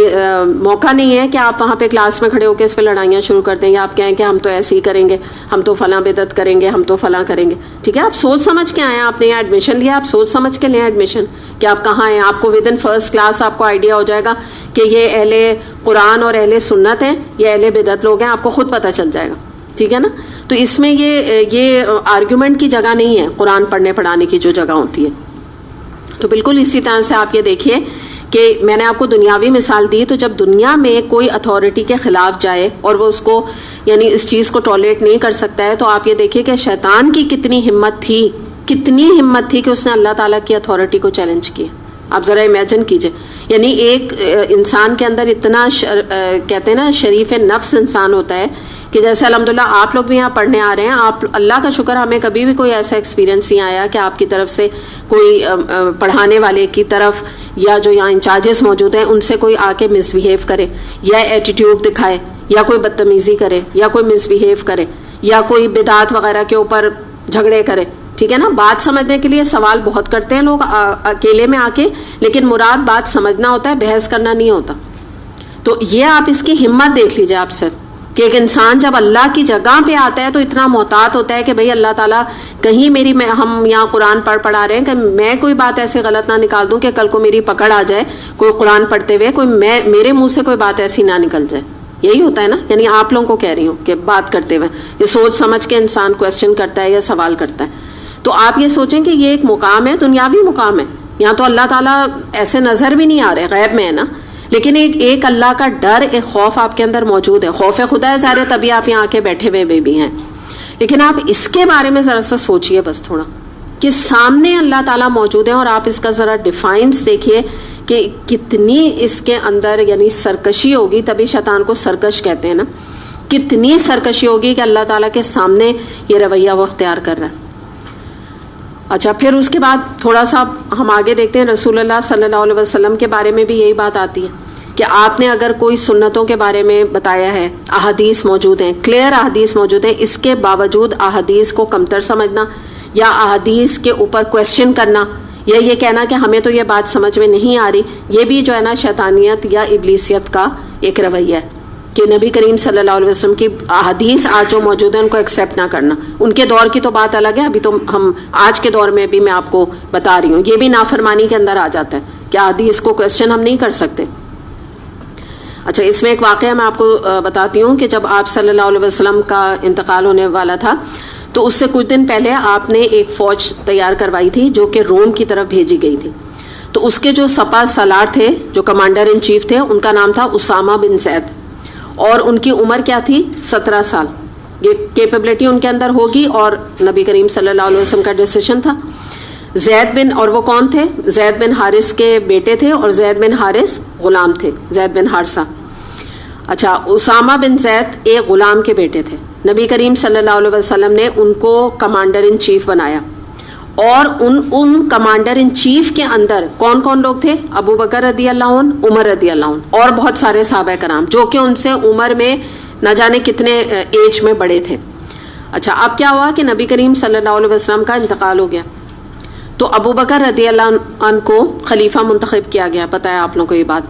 موقع نہیں ہے کہ آپ وہاں پہ کلاس میں کھڑے ہو کے اس پہ لڑائیاں شروع کر دیں, یا آپ کہیں کہ ہم تو ایسے ہی کریں گے, ہم تو فلاں بدعت کریں گے, ہم تو فلاں کریں گے. ٹھیک ہے, آپ سوچ سمجھ کے آئیں, آپ نے یہاں ایڈمیشن لیا, آپ سوچ سمجھ کے لیں ایڈمیشن کہ آپ کہاں ہیں. آپ کو ود ان فرسٹ کلاس آپ کو آئیڈیا ہو جائے گا کہ یہ اہل قرآن اور اہل سنت ہیں یا اہل بدعت لوگ ہیں, آپ کو خود پتہ چل جائے گا. ٹھیک ہے نا. تو اس میں یہ آرگیومنٹ کی جگہ نہیں ہے, قرآن پڑھنے پڑھانے کی جو جگہ ہوتی ہے. تو بالکل اسی طرح سے آپ یہ دیکھیے کہ میں نے آپ کو دنیاوی مثال دی, تو جب دنیا میں کوئی اتھارٹی کے خلاف جائے اور وہ اس کو یعنی اس چیز کو ٹالریٹ نہیں کر سکتا ہے, تو آپ یہ دیکھیے کہ شیطان کی کتنی ہمت تھی کہ اس نے اللہ تعالیٰ کی اتھارٹی کو چیلنج کیا. آپ ذرا امیجن کیجئے, یعنی ایک انسان کے اندر اتنا کہتے ہیں نا شریف نفس انسان ہوتا ہے کہ جیسے الحمدللہ آپ لوگ بھی یہاں پڑھنے آ رہے ہیں, آپ اللہ کا شکر ہمیں کبھی بھی کوئی ایسا ایکسپیرینس نہیں آیا کہ آپ کی طرف سے کوئی پڑھانے والے کی طرف یا جو یہاں انچارجز موجود ہیں ان سے کوئی آ کے مس بیہیو کرے یا ایٹیٹیوڈ دکھائے یا کوئی بدتمیزی کرے یا کوئی مس بیہیو کرے یا کوئی بدعت وغیرہ کے اوپر جھگڑے کرے. ٹھیک ہے نا. بات سمجھنے کے لیے سوال بہت کرتے ہیں لوگ اکیلے میں آ کے, لیکن مراد بات سمجھنا ہوتا ہے, بحث کرنا نہیں ہوتا. تو یہ آپ اس کی ہمت دیکھ لیجئے آپ صرف کہ ایک انسان جب اللہ کی جگہ پہ آتا ہے تو اتنا محتاط ہوتا ہے کہ بھئی اللہ تعالیٰ کہیں ہم یہاں قرآن پڑھا رہے ہیں کہ میں کوئی بات ایسے غلط نہ نکال دوں کہ کل کو میری پکڑ آ جائے کوئی قرآن پڑھتے ہوئے, میرے منہ سے کوئی بات ایسی نہ نکل جائے. یہی ہوتا ہے نا, یعنی آپ لوگوں کو کہہ رہی ہوں کہ بات کرتے ہوئے یہ سوچ سمجھ کے انسان کویسچن کرتا ہے یا سوال کرتا ہے. تو آپ یہ سوچیں کہ یہ ایک مقام ہے, دنیاوی مقام ہے. یہاں تو اللہ تعالیٰ ایسے نظر بھی نہیں آ رہے, غیب میں ہے نا, لیکن ایک اللہ کا ڈر, ایک خوف آپ کے اندر موجود ہے. خوف خدا ہے ظاہر, تبھی آپ یہاں آ کے بیٹھے ہوئے بھی ہیں. لیکن آپ اس کے بارے میں ذرا سا سوچئے بس تھوڑا کہ سامنے اللہ تعالیٰ موجود ہیں, اور آپ اس کا ذرا ڈیفائنس دیکھیے کہ کتنی اس کے اندر یعنی سرکشی ہوگی, تبھی شیطان کو سرکش کہتے ہیں نا, کتنی سرکشی ہوگی کہ اللہ تعالیٰ کے سامنے یہ رویہ وہ اختیار کر رہا ہے. اچھا, پھر اس کے بعد تھوڑا سا ہم آگے دیکھتے ہیں. رسول اللہ صلی اللہ علیہ وسلم کے بارے میں بھی یہی بات آتی ہے کہ آپ نے اگر کوئی سنتوں کے بارے میں بتایا ہے, احادیث موجود ہیں, کلیئر احادیث موجود ہیں, اس کے باوجود احادیث کو کمتر سمجھنا یا احادیث کے اوپر کویسچن کرنا یا یہ کہنا کہ ہمیں تو یہ بات سمجھ میں نہیں آ رہی, یہ بھی جو ہے نا شیطانیت یا ابلیسیت کا ایک رویہ ہے کہ نبی کریم صلی اللہ علیہ وسلم کی احادیث آج جو موجود ہیں ان کو ایکسیپٹ نہ کرنا. ان کے دور کی تو بات الگ ہے, ابھی تو ہم آج کے دور میں بھی میں آپ کو بتا رہی ہوں, یہ بھی نافرمانی کے اندر آ جاتا ہے کہ احادیث کو کویسچن ہم نہیں کر سکتے. اچھا, اس میں ایک واقعہ میں آپ کو بتاتی ہوں کہ جب آپ صلی اللہ علیہ وسلم کا انتقال ہونے والا تھا تو اس سے کچھ دن پہلے آپ نے ایک فوج تیار کروائی تھی جو کہ روم کی طرف بھیجی گئی تھی. تو اس کے جو سپہ سالار تھے, جو کمانڈر ان چیف تھے, ان کا نام تھا اسامہ بن زید, اور ان کی عمر کیا تھی؟ 17 سال. یہ کیپیبلٹی ان کے اندر ہوگی, اور نبی کریم صلی اللہ علیہ وسلم کا ڈیسیشن تھا. زید بن, اور وہ کون تھے؟ زید بن حارث کے بیٹے تھے, اور زید بن حارث غلام تھے, زید بن حارثہ. اچھا, اسامہ بن زید ایک غلام کے بیٹے تھے. نبی کریم صلی اللہ علیہ وسلم نے ان کو کمانڈر ان چیف بنایا, اور ان کمانڈر ان چیف کے اندر کون کون لوگ تھے؟ ابو بکر رضی اللہ عنہ, عمر رضی اللہ عنہ, اور بہت سارے صحابہ کرام جو کہ ان سے عمر میں نہ جانے کتنے ایج میں بڑے تھے. اچھا, اب کیا ہوا کہ نبی کریم صلی اللہ علیہ وسلم کا انتقال ہو گیا, تو ابو بکر رضی اللہ عنہ کو خلیفہ منتخب کیا گیا. پتہ ہے آپ لوگوں کو یہ بات.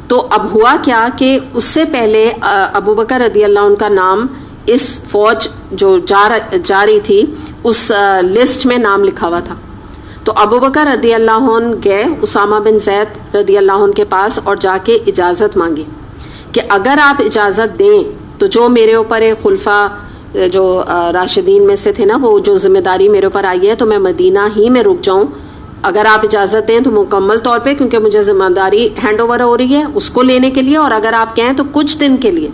تو اب ہوا کیا کہ اس سے پہلے ابو بکر رضی اللہ عنہ کا نام اس فوج جو جا رہی تھی اس لسٹ میں نام لکھا ہوا تھا. تو ابو بکر رضی اللہ عنہ گئے اسامہ بن زید رضی اللہ عنہ کے پاس اور جا کے اجازت مانگی کہ اگر آپ اجازت دیں تو جو میرے اوپر ایک خلفہ جو راشدین میں سے تھے نا, وہ جو ذمہ داری میرے اوپر آئی ہے تو میں مدینہ ہی میں رک جاؤں. اگر آپ اجازت دیں تو مکمل طور پہ, کیونکہ مجھے ذمہ داری ہینڈ اوور ہو رہی ہے اس کو لینے کے لیے, اور اگر آپ کہیں تو کچھ دن کے لیے,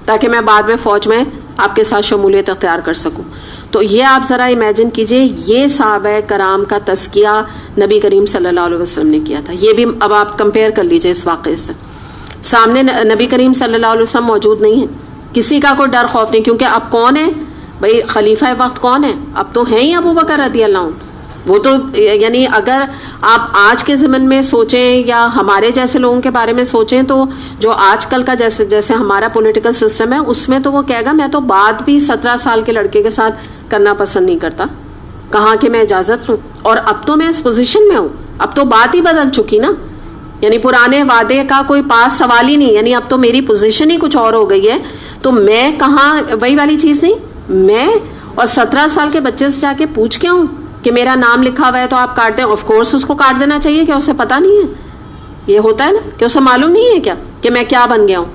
تاکہ میں بعد میں فوج میں آپ کے ساتھ شمولیت اختیار کر سکوں. تو یہ آپ ذرا امیجن کیجئے, یہ صحابہ کرام کا تزکیہ نبی کریم صلی اللہ علیہ وسلم نے کیا تھا. یہ بھی اب آپ کمپیئر کر لیجئے اس واقعے سے. سامنے نبی کریم صلی اللہ علیہ وسلم موجود نہیں ہے, کسی کا کوئی ڈر خوف نہیں, کیونکہ اب کون ہے بھائی خلیفہ وقت کون ہے؟ اب تو ہیں ہی ابو بکر رضی اللہ عنہ. وہ تو یعنی اگر آپ آج کے زمن میں سوچیں یا ہمارے جیسے لوگوں کے بارے میں سوچیں تو جو آج کل کا جیسے ہمارا پولیٹیکل سسٹم ہے اس میں تو وہ کہے گا میں تو بات بھی 17 سال کے لڑکے کے ساتھ کرنا پسند نہیں کرتا, کہاں کہ میں اجازت لوں. اور اب تو میں اس پوزیشن میں ہوں, اب تو بات ہی بدل چکی نا, یعنی پرانے وعدے کا کوئی پاس سوال ہی نہیں, یعنی اب تو میری پوزیشن ہی کچھ اور ہو گئی ہے. تو میں کہاں وہی والی چیز نہیں, میں اور 17 سال کے بچے سے جا کے پوچھ کے ہوں کہ میرا نام لکھا ہوا ہے تو آپ کاٹ دیں. آف کورس اس کو کاٹ دینا چاہیے, کہ اسے پتہ نہیں ہے, یہ ہوتا ہے نا کہ اسے معلوم نہیں ہے کیا کہ میں کیا بن گیا ہوں.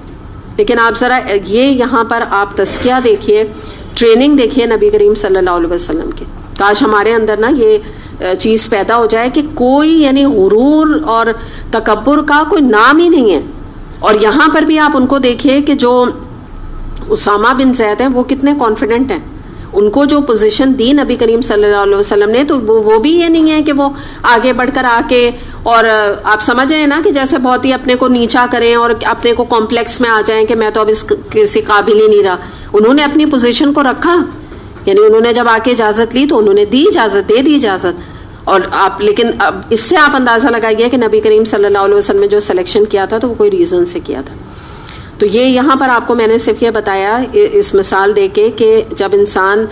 لیکن آپ ذرا یہ یہاں پر آپ تزکیہ دیکھیے, ٹریننگ دیکھیے نبی کریم صلی اللہ علیہ وسلم کے. کاش ہمارے اندر نا یہ چیز پیدا ہو جائے کہ کوئی یعنی غرور اور تکبر کا کوئی نام ہی نہیں ہے. اور یہاں پر بھی آپ ان کو دیکھیے کہ جو اسامہ بن زید ہیں وہ کتنے کانفیڈنٹ ہیں, ان کو جو پوزیشن دی نبی کریم صلی اللہ علیہ وسلم نے, تو وہ بھی یہ نہیں ہے کہ وہ آگے بڑھ کر آ کے اور آپ سمجھ رہے ہیں نا کہ جیسے بہت ہی اپنے کو نیچا کریں اور اپنے کو کمپلیکس میں آ جائیں کہ میں تو اب اس کسی قابل ہی نہیں رہا. انہوں نے اپنی پوزیشن کو رکھا, یعنی انہوں نے جب آ کے اجازت لی تو انہوں نے دی اجازت, دے دی اجازت. اور آپ لیکن اب اس سے آپ اندازہ لگائیے کہ نبی کریم صلی اللہ علیہ وسلم نے جو سلیکشن کیا تھا تو وہ کوئی ریزن سے کیا تھا. تو یہ یہاں پر آپ کو میں نے صرف یہ بتایا اس مثال دے کے کہ جب انسان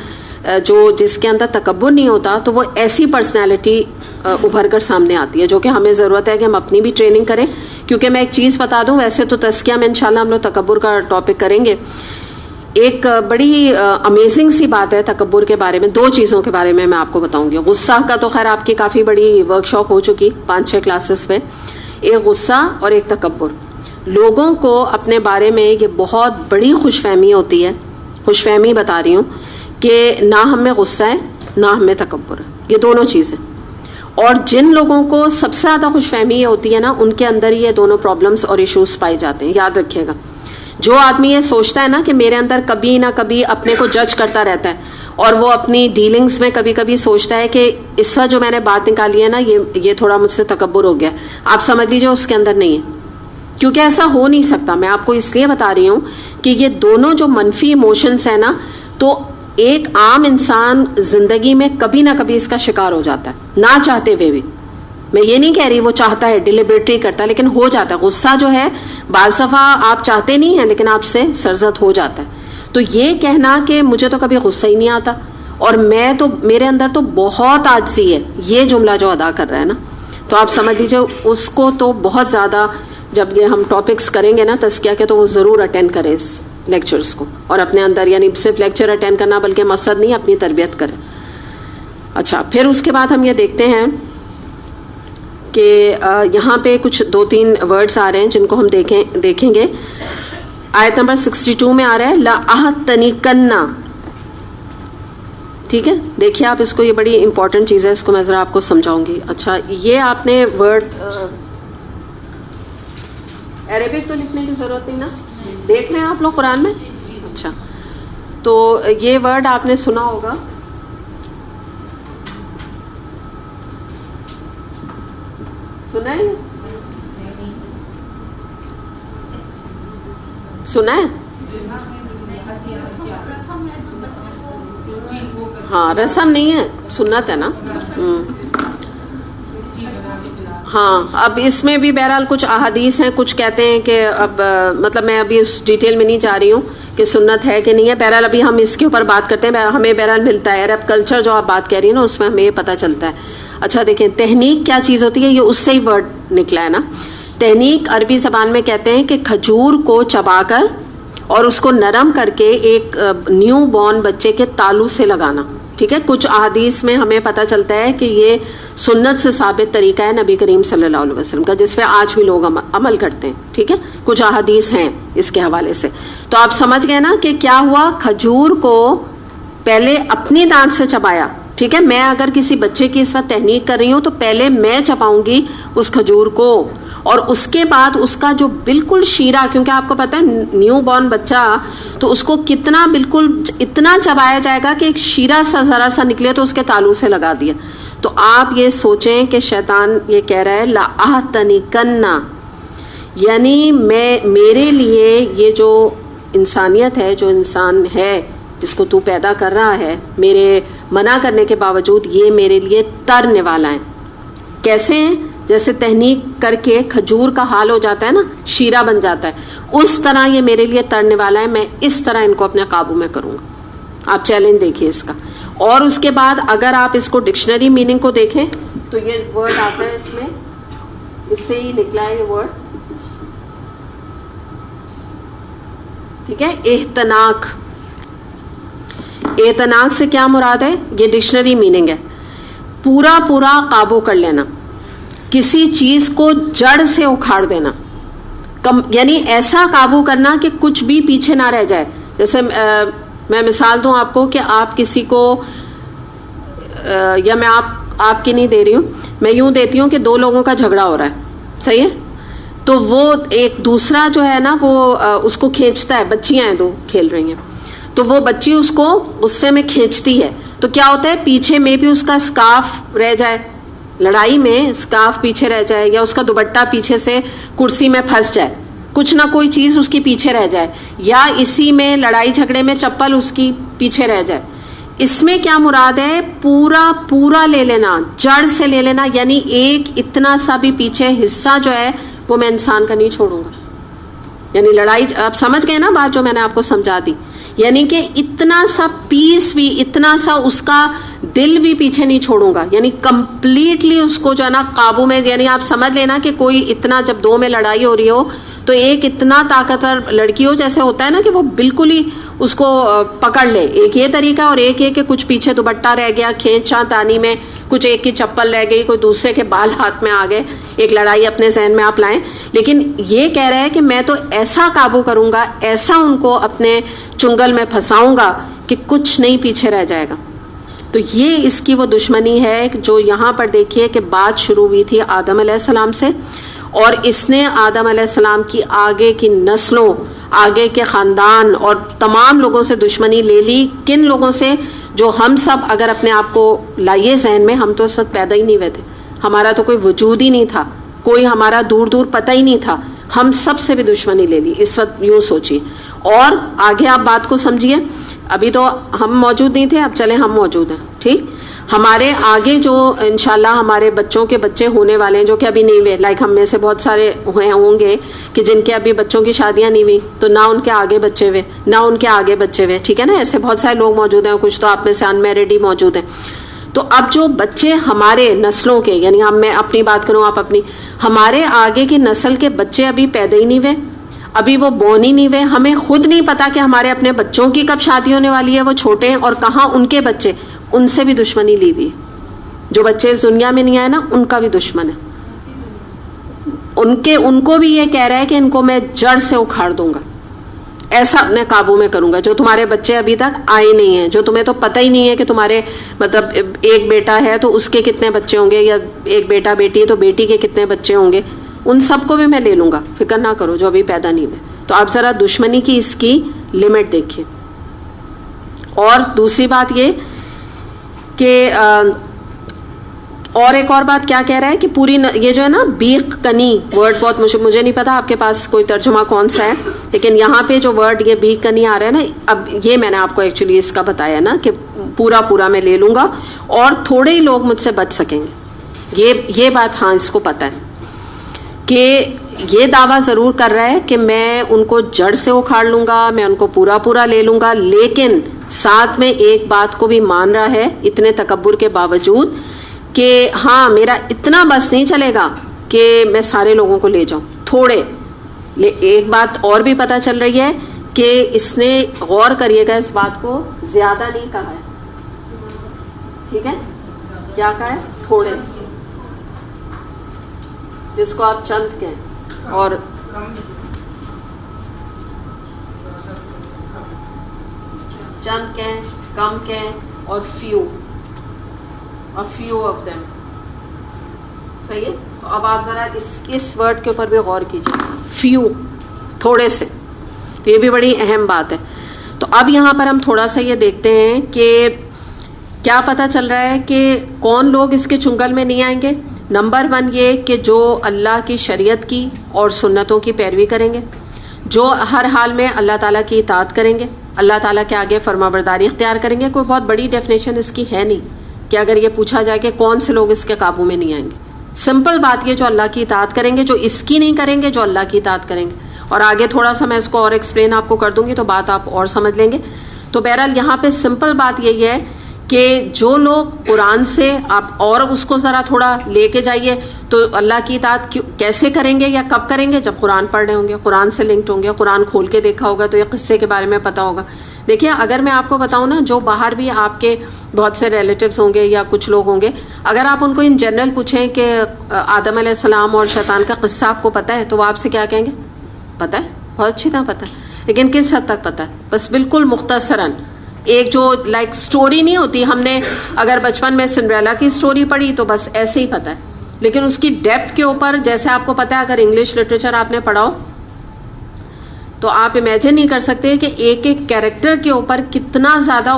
جس کے اندر تکبر نہیں ہوتا تو وہ ایسی پرسنالٹی ابھر کر سامنے آتی ہے, جو کہ ہمیں ضرورت ہے کہ ہم اپنی بھی ٹریننگ کریں. کیونکہ میں ایک چیز بتا دوں, ویسے تو تزکیہ میں انشاءاللہ ہم لوگ تکبر کا ٹاپک کریں گے. ایک بڑی امیزنگ سی بات ہے تکبر کے بارے میں, 2 چیزوں کے بارے میں آپ کو بتاؤں گی. غصہ کا تو خیر آپ کی کافی بڑی ورک شاپ ہو چکی 5-6 کلاسز پہ. ایک غصہ اور ایک تکبر. لوگوں کو اپنے بارے میں یہ بہت بڑی خوش فہمی ہوتی ہے, خوش فہمی بتا رہی ہوں, کہ نہ ہم میں غصہ ہے نہ ہم میں تکبر ہے, یہ دونوں چیزیں. اور جن لوگوں کو سب سے زیادہ خوش فہمی یہ ہوتی ہے نا, ان کے اندر یہ دونوں پرابلمس اور ایشوز پائے جاتے ہیں. یاد رکھیے گا, جو آدمی یہ سوچتا ہے نا کہ میرے اندر کبھی نہ کبھی اپنے کو جج کرتا رہتا ہے, اور وہ اپنی ڈیلنگز میں کبھی کبھی سوچتا ہے کہ اس وقت جو میں نے بات نکالی ہے نا یہ تھوڑا مجھ سے تکبر ہو گیا, آپ سمجھ لیجیے اس کے اندر نہیں ہے. کیونکہ ایسا ہو نہیں سکتا. میں آپ کو اس لیے بتا رہی ہوں کہ یہ دونوں جو منفی ایموشنس ہیں نا, تو ایک عام انسان زندگی میں کبھی نہ کبھی اس کا شکار ہو جاتا ہے, نہ چاہتے ہوئے بھی. میں یہ نہیں کہہ رہی وہ چاہتا ہے, ڈیلیبریٹلی کرتا ہے, لیکن ہو جاتا ہے. غصہ جو ہے بعض دفعہ آپ چاہتے نہیں ہیں لیکن آپ سے سرزد ہو جاتا ہے. تو یہ کہنا کہ مجھے تو کبھی غصہ ہی نہیں آتا اور میرے اندر تو بہت عاجزی ہے, یہ جملہ جو ادا کر رہا ہے نا, تو آپ سمجھ لیجیے اس کو تو بہت زیادہ, جب یہ ہم ٹاپکس کریں گے نا تزکیہ کے, تو وہ ضرور اٹینڈ کرے اس لیکچرز کو, اور اپنے اندر یعنی صرف لیکچر اٹینڈ کرنا بلکہ مقصد نہیں, اپنی تربیت کرے. اچھا, پھر اس کے بعد ہم یہ دیکھتے ہیں کہ یہاں پہ کچھ 2-3 ورڈز آ رہے ہیں جن کو ہم دیکھیں گے. آیت نمبر 62 میں آ رہا ہے لَأَحْتَنِكَنَّ, ٹھیک ہے. دیکھیے آپ اس کو, یہ بڑی امپورٹنٹ چیز ہے, اس کو میں ذرا آپ کو سمجھاؤں گی. اچھا یہ آپ نے ورڈ عربک تو لکھنے کی ضرورت نہیں نا, دیکھ رہے ہیں آپ لوگ قرآن میں؟ اچھا تو یہ ورڈ آپ نے سنا ہوگا, سنا ہے, سنا ہے؟ ہاں رسم نہیں ہے, سنت ہے نا. ہاں اب اس میں بھی بہرحال کچھ احادیث ہیں, کچھ کہتے ہیں کہ اب مطلب میں ابھی اس ڈیٹیل میں نہیں جا رہی ہوں کہ سنت ہے کہ نہیں ہے. بہرحال ابھی ہم اس کے اوپر بات کرتے ہیں, ہمیں بہرحال ملتا ہے عرب کلچر جو آپ بات کہہ رہی ہیں نا, اس میں ہمیں یہ پتہ چلتا ہے. اچھا دیکھیں تحنیک کیا چیز ہوتی ہے, یہ اس سے ہی ورڈ نکلا ہے نا. تحنیک عربی زبان میں کہتے ہیں کہ کھجور کو چبا کر اور اس کو نرم کر کے ایک نیو بورن بچے کے تالو سے لگانا. ٹھیک ہے, کچھ احادیث میں ہمیں پتہ چلتا ہے کہ یہ سنت سے ثابت طریقہ ہے نبی کریم صلی اللہ علیہ وسلم کا, جس پہ آج بھی لوگ عمل کرتے ہیں. ٹھیک ہے, کچھ احادیث ہیں اس کے حوالے سے. تو آپ سمجھ گئے نا کہ کیا ہوا, کھجور کو پہلے اپنی دانت سے چبایا. ٹھیک ہے, میں اگر کسی بچے کی اس وقت تحنیک کر رہی ہوں تو پہلے میں چباؤں گی اس کھجور کو, اور اس کے بعد اس کا جو بالکل شیرہ, کیونکہ آپ کو پتہ ہے نیو بورن بچہ تو اس کو کتنا بالکل اتنا چبایا جائے گا کہ ایک شیرہ سا ذرا سا نکلے تو اس کے تالو سے لگا دیا. تو آپ یہ سوچیں کہ شیطان یہ کہہ رہا ہے لَأَحْتَنِكَنَّ, یعنی میرے لیے یہ جو انسانیت ہے, جو انسان ہے جس کو تو پیدا کر رہا ہے, میرے منع کرنے کے باوجود یہ میرے لیے ترنے والا ہے. کیسے ہیں؟ جیسے تحنیک کر کے کھجور کا حال ہو جاتا ہے نا, شیرہ بن جاتا ہے, اس طرح یہ میرے لیے ترنے والا ہے. میں اس طرح ان کو اپنے قابو میں کروں گا. آپ چیلنج دیکھیے اس کا. اور اس کے بعد اگر آپ اس کو ڈکشنری میننگ کو دیکھیں تو یہ ورڈ آتا ہے اس میں, اس سے ہی نکلا ہے یہ ورڈ. ٹھیک ہے, احتناک. احتناک سے کیا مراد ہے, یہ ڈکشنری میننگ ہے, پورا قابو کر لینا, کسی چیز کو جڑ سے اکھاڑ دینا, یعنی ایسا قابو کرنا کہ کچھ بھی پیچھے نہ رہ جائے. جیسے میں مثال دوں آپ کو کہ آپ کسی کو, یا میں آپ کی نہیں دے رہی ہوں, میں یوں دیتی ہوں کہ دو لوگوں کا جھگڑا ہو رہا ہے, صحیح ہے, تو وہ ایک دوسرا جو ہے نا وہ اس کو کھینچتا ہے. بچیاں ہیں دو کھیل رہی ہیں, تو وہ بچی اس کو غصے میں کھینچتی ہے, تو کیا ہوتا ہے پیچھے میں بھی اس کا اسکارف رہ جائے, لڑائی میں اسکارف پیچھے رہ جائے, یا اس کا دوپٹہ پیچھے سے کرسی میں پھنس جائے, کچھ نہ کوئی چیز اس کی پیچھے رہ جائے, یا اسی میں لڑائی جھگڑے میں چپل اس کی پیچھے رہ جائے. اس میں کیا مراد ہے, پورا لے لینا, جڑ سے لے لینا, یعنی ایک اتنا سا بھی پیچھے حصہ جو ہے وہ میں انسان کا نہیں چھوڑوں گا. یعنی لڑائی, آپ سمجھ گئے نا بات جو میں نے آپ کو سمجھا دی, یعنی کہ اتنا سا پیس بھی, اتنا سا اس کا دل بھی پیچھے نہیں چھوڑوں گا. یعنی کمپلیٹلی اس کو جو ہے نا قابو میں, یعنی آپ سمجھ لینا کہ کوئی اتنا, جب دو میں لڑائی ہو رہی ہو تو ایک اتنا طاقتور لڑکی ہو جیسے ہوتا ہے نا کہ وہ بالکل ہی اس کو پکڑ لے. ایک یہ طریقہ, اور ایک یہ کہ کچھ پیچھے دوپٹہ رہ گیا, کھینچاں تانی میں کچھ ایک کی چپل رہ گئی, کوئی دوسرے کے بال ہاتھ میں آ گئے, ایک لڑائی اپنے ذہن میں آپ لائیں. لیکن یہ کہہ رہا ہے کہ میں تو ایسا قابو کروں گا, ایسا ان کو اپنے چنگل میں پھنساؤں گا کہ کچھ نہیں پیچھے رہ جائے گا. تو یہ اس کی وہ دشمنی ہے جو یہاں پر دیکھیے کہ بات شروع ہوئی تھی آدم علیہ السلام سے, اور اس نے آدم علیہ السلام کی آگے کی نسلوں, آگے کے خاندان اور تمام لوگوں سے دشمنی لے لی. کن لوگوں سے؟ جو ہم سب اگر اپنے آپ کو لائیے ذہن میں, ہم تو اس وقت پیدا ہی نہیں ہوئے تھے, ہمارا تو کوئی وجود ہی نہیں تھا, کوئی ہمارا دور پتہ ہی نہیں تھا, ہم سب سے بھی دشمنی لے لی اس وقت. یوں سوچیے, اور آگے آپ بات کو سمجھیے. ابھی تو ہم موجود نہیں تھے, اب چلیں ہم موجود ہیں. ٹھیک, ہمارے آگے جو انشاءاللہ ہمارے بچوں کے بچے ہونے والے ہیں, جو کہ ابھی نہیں ہوئے, لائک ہم میں سے بہت سارے ہوں گے کہ جن کے ابھی بچوں کی شادیاں نہیں ہوئی, تو نہ ان کے آگے بچے ہوئے, نہ ان کے آگے بچے ہوئے. ٹھیک ہے نا, ایسے بہت سارے لوگ موجود ہیں, کچھ تو آپ میں سے ان میرڈ ہی موجود ہیں. تو اب جو بچے ہمارے نسلوں کے, یعنی میں اپنی بات کروں, آپ اپنی, ہمارے آگے کی نسل کے بچے ابھی پیدا ہی نہیں ہوئے, ابھی وہ بون ہی نہیں ہوئے. ہمیں خود نہیں پتا کہ ہمارے اپنے بچوں کی کب شادی ہونے والی ہے, وہ چھوٹے ہیں, اور کہاں ان کے بچے, ان سے بھی دشمنی لی ہوئی. جو بچے اس دنیا میں نہیں آئے نا, ان کا بھی دشمن ہے. ان کو بھی یہ کہہ رہا ہے کہ ان کو میں جڑ سے اکھاڑ دوں گا. ایسا اپنے قابو میں کروں گا. جو تمہارے بچے ابھی تک آئے نہیں ہیں, جو تمہیں تو پتہ ہی نہیں ہے کہ تمہارے مطلب ایک بیٹا ہے تو اس کے کتنے بچے ہوں گے, یا ایک بیٹا بیٹی ہے تو بیٹی کے کتنے بچے ہوں گے, ان سب کو بھی میں لے لوں گا, فکر نہ کرو, جو ابھی پیدا نہیں ہوئے. تو آپ ذرا دشمنی کی اس کی لمٹ دیکھیے. اور دوسری بات یہ کہ اور ایک اور بات کیا کہہ رہا ہے کہ پوری یہ جو ہے نا بیق کنی ورڈ, بہت مجھے نہیں پتا آپ کے پاس کوئی ترجمہ کون سا ہے, لیکن یہاں پہ جو ورڈ یہ بیق کنی آ رہا ہے نا, اب یہ میں نے آپ کو ایکچولی اس کا بتایا نا کہ پورا میں لے لوں گا اور تھوڑے ہی لوگ مجھ سے بچ سکیں گے. یہ بات ہاں اس کو پتہ ہے کہ یہ دعویٰ ضرور کر رہا ہے کہ میں ان کو جڑ سے اکھاڑ لوں گا, میں ان کو پورا لے لوں گا, لیکن ساتھ میں ایک بات کو بھی مان رہا ہے اتنے تکبر کے باوجود کہ ہاں میرا اتنا بس نہیں چلے گا کہ میں سارے لوگوں کو لے جاؤں, تھوڑے. ایک بات اور بھی پتہ چل رہی ہے کہ اس نے, غور کریے گا اس بات کو, زیادہ نہیں کہا ہے, ٹھیک ہے, کیا کہا ہے, تھوڑے, جس کو آپ چند کہیں, اور چند کہیں, کم کہیں, اور فیو آف them. صحیح ہے. تو اب آپ ذرا اس ورڈ کے اوپر بھی غور کیجیے, فیو, تھوڑے سے. تو یہ بھی بڑی اہم بات ہے. تو اب یہاں پر ہم تھوڑا سا یہ دیکھتے ہیں کہ کیا پتہ چل رہا ہے کہ کون لوگ اس کے چنگل میں نہیں آئیں گے. نمبر 1 یہ کہ جو اللہ کی شریعت کی اور سنتوں کی پیروی کریں گے, جو ہر حال میں اللہ تعالیٰ کی اطاعت کریں گے, اللہ تعالیٰ کے آگے فرما برداری اختیار کریں گے. کوئی بہت بڑی ڈیفینیشن اس کی ہے نہیں کہ اگر یہ پوچھا جائے کہ کون سے لوگ اس کے قابو میں نہیں آئیں گے. سمپل بات یہ, جو اللہ کی اطاعت کریں گے, جو اس کی نہیں کریں گے, جو اللہ کی اطاعت کریں گے. اور آگے تھوڑا سا میں اس کو اور ایکسپلین آپ کو کر دوں گی تو بات آپ اور سمجھ لیں گے. تو بہرحال یہاں پہ سمپل بات یہی ہے کہ جو لوگ قرآن سے آپ اور اس کو ذرا تھوڑا لے کے جائیے, تو اللہ کی اطاعت کیسے کریں گے یا کب کریں گے, جب قرآن پڑھ رہے ہوں گے, قرآن سے لنکڈ ہوں گے, قرآن کھول کے دیکھا ہوگا تو یہ قصے کے بارے میں پتا ہوگا. دیکھیے اگر میں آپ کو بتاؤں نا, جو باہر بھی آپ کے بہت سے ریلیٹیوز ہوں گے یا کچھ لوگ ہوں گے, اگر آپ ان کو ان جنرل پوچھیں کہ آدم علیہ السلام اور شیطان کا قصہ آپ کو پتا ہے, تو وہ آپ سے کیا کہیں گے, پتا ہے, بہت اچھی طرح پتا ہے, لیکن کس حد تک پتا ہے, بس بالکل مختصراً. ایک جو لائک سٹوری نہیں ہوتی, ہم نے اگر بچپن میں سنڈریلا کی سٹوری پڑھی تو بس ایسے ہی پتا ہے, لیکن اس کی ڈیپتھ کے اوپر, جیسے آپ کو پتا ہے اگر انگلش لٹریچر آپ نے پڑھا ہو تو آپ امیجن نہیں کر سکتے کہ ایک ایک کیریکٹر کے اوپر کتنا زیادہ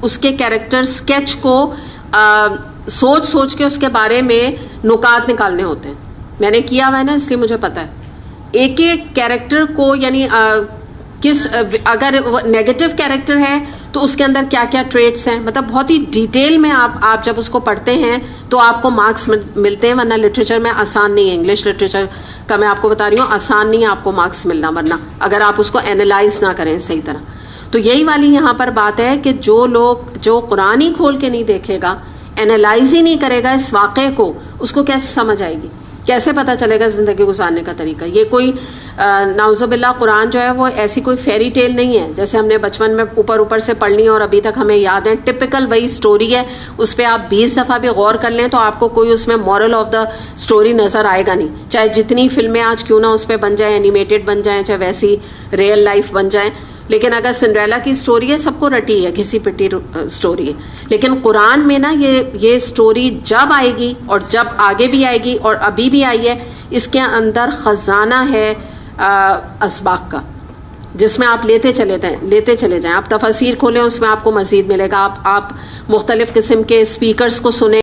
اس کے کیریکٹر اسکیچ کو سوچ کے اس کے بارے میں نکات نکالنے ہوتے ہیں. میں نے کیا ہوا ہے نا, اس لیے مجھے پتا ہے ایک ایک کیریکٹر کو, یعنی اگر نیگیٹو کیریکٹر ہے تو اس کے اندر کیا کیا ٹریٹس ہیں, مطلب بہت ہی ڈیٹیل میں آپ جب اس کو پڑھتے ہیں تو آپ کو مارکس ملتے ہیں. ورنہ لٹریچر میں آسان نہیں ہے, انگلش لٹریچر کا میں آپ کو بتا رہی ہوں, آسان نہیں ہے آپ کو مارکس ملنا, ورنہ اگر آپ اس کو اینالائز نہ کریں صحیح طرح. تو یہی والی یہاں پر بات ہے کہ جو قرآن ہی کھول کے نہیں دیکھے گا, اینالائز ہی نہیں کرے گا اس واقعے کو, اس کو کیسے سمجھ آئے گی, کیسے پتا چلے گا زندگی گزارنے کا طریقہ. یہ کوئی نعوذ باللہ قرآن جو ہے وہ ایسی کوئی فیری ٹیل نہیں ہے جیسے ہم نے بچپن میں اوپر سے پڑھ لی اور ابھی تک ہمیں یاد ہے. ٹپیکل وہی سٹوری ہے, اس پہ آپ 20 دفعہ بھی غور کر لیں تو آپ کو کوئی اس میں مورل آف دا سٹوری نظر آئے گا نہیں. چاہے جتنی فلمیں آج کیوں نہ اس پہ بن جائیں, اینیمیٹڈ بن جائیں, چاہے ویسی ریئل لائف بن جائیں, لیکن اگر سنڈریلا کی سٹوری ہے, سب کو رٹی ہے, گھسی پٹی سٹوری ہے. لیکن قرآن میں نا یہ سٹوری جب آئے گی, اور جب آگے بھی آئے گی اور ابھی بھی آئی ہے, اس کے اندر خزانہ ہے اسباق کا, جس میں آپ لیتے چلے جائیں. آپ تفاسیر کھولیں, اس میں آپ کو مزید ملے گا. آپ مختلف قسم کے اسپیکرز کو سنیں.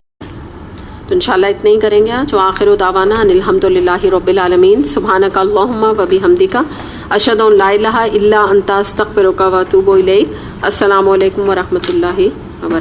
تو انشاءاللہ اتنا ہی کریں گے آج. وآخر دعوانا ان الحمدللہ رب العالمین. سبحانک اللہم و بحمدک, اشہد ان لا الہ الا انت, استغفرک و اتوب الیک. السلام علیکم ورحمۃ اللہ وبرکاتہ.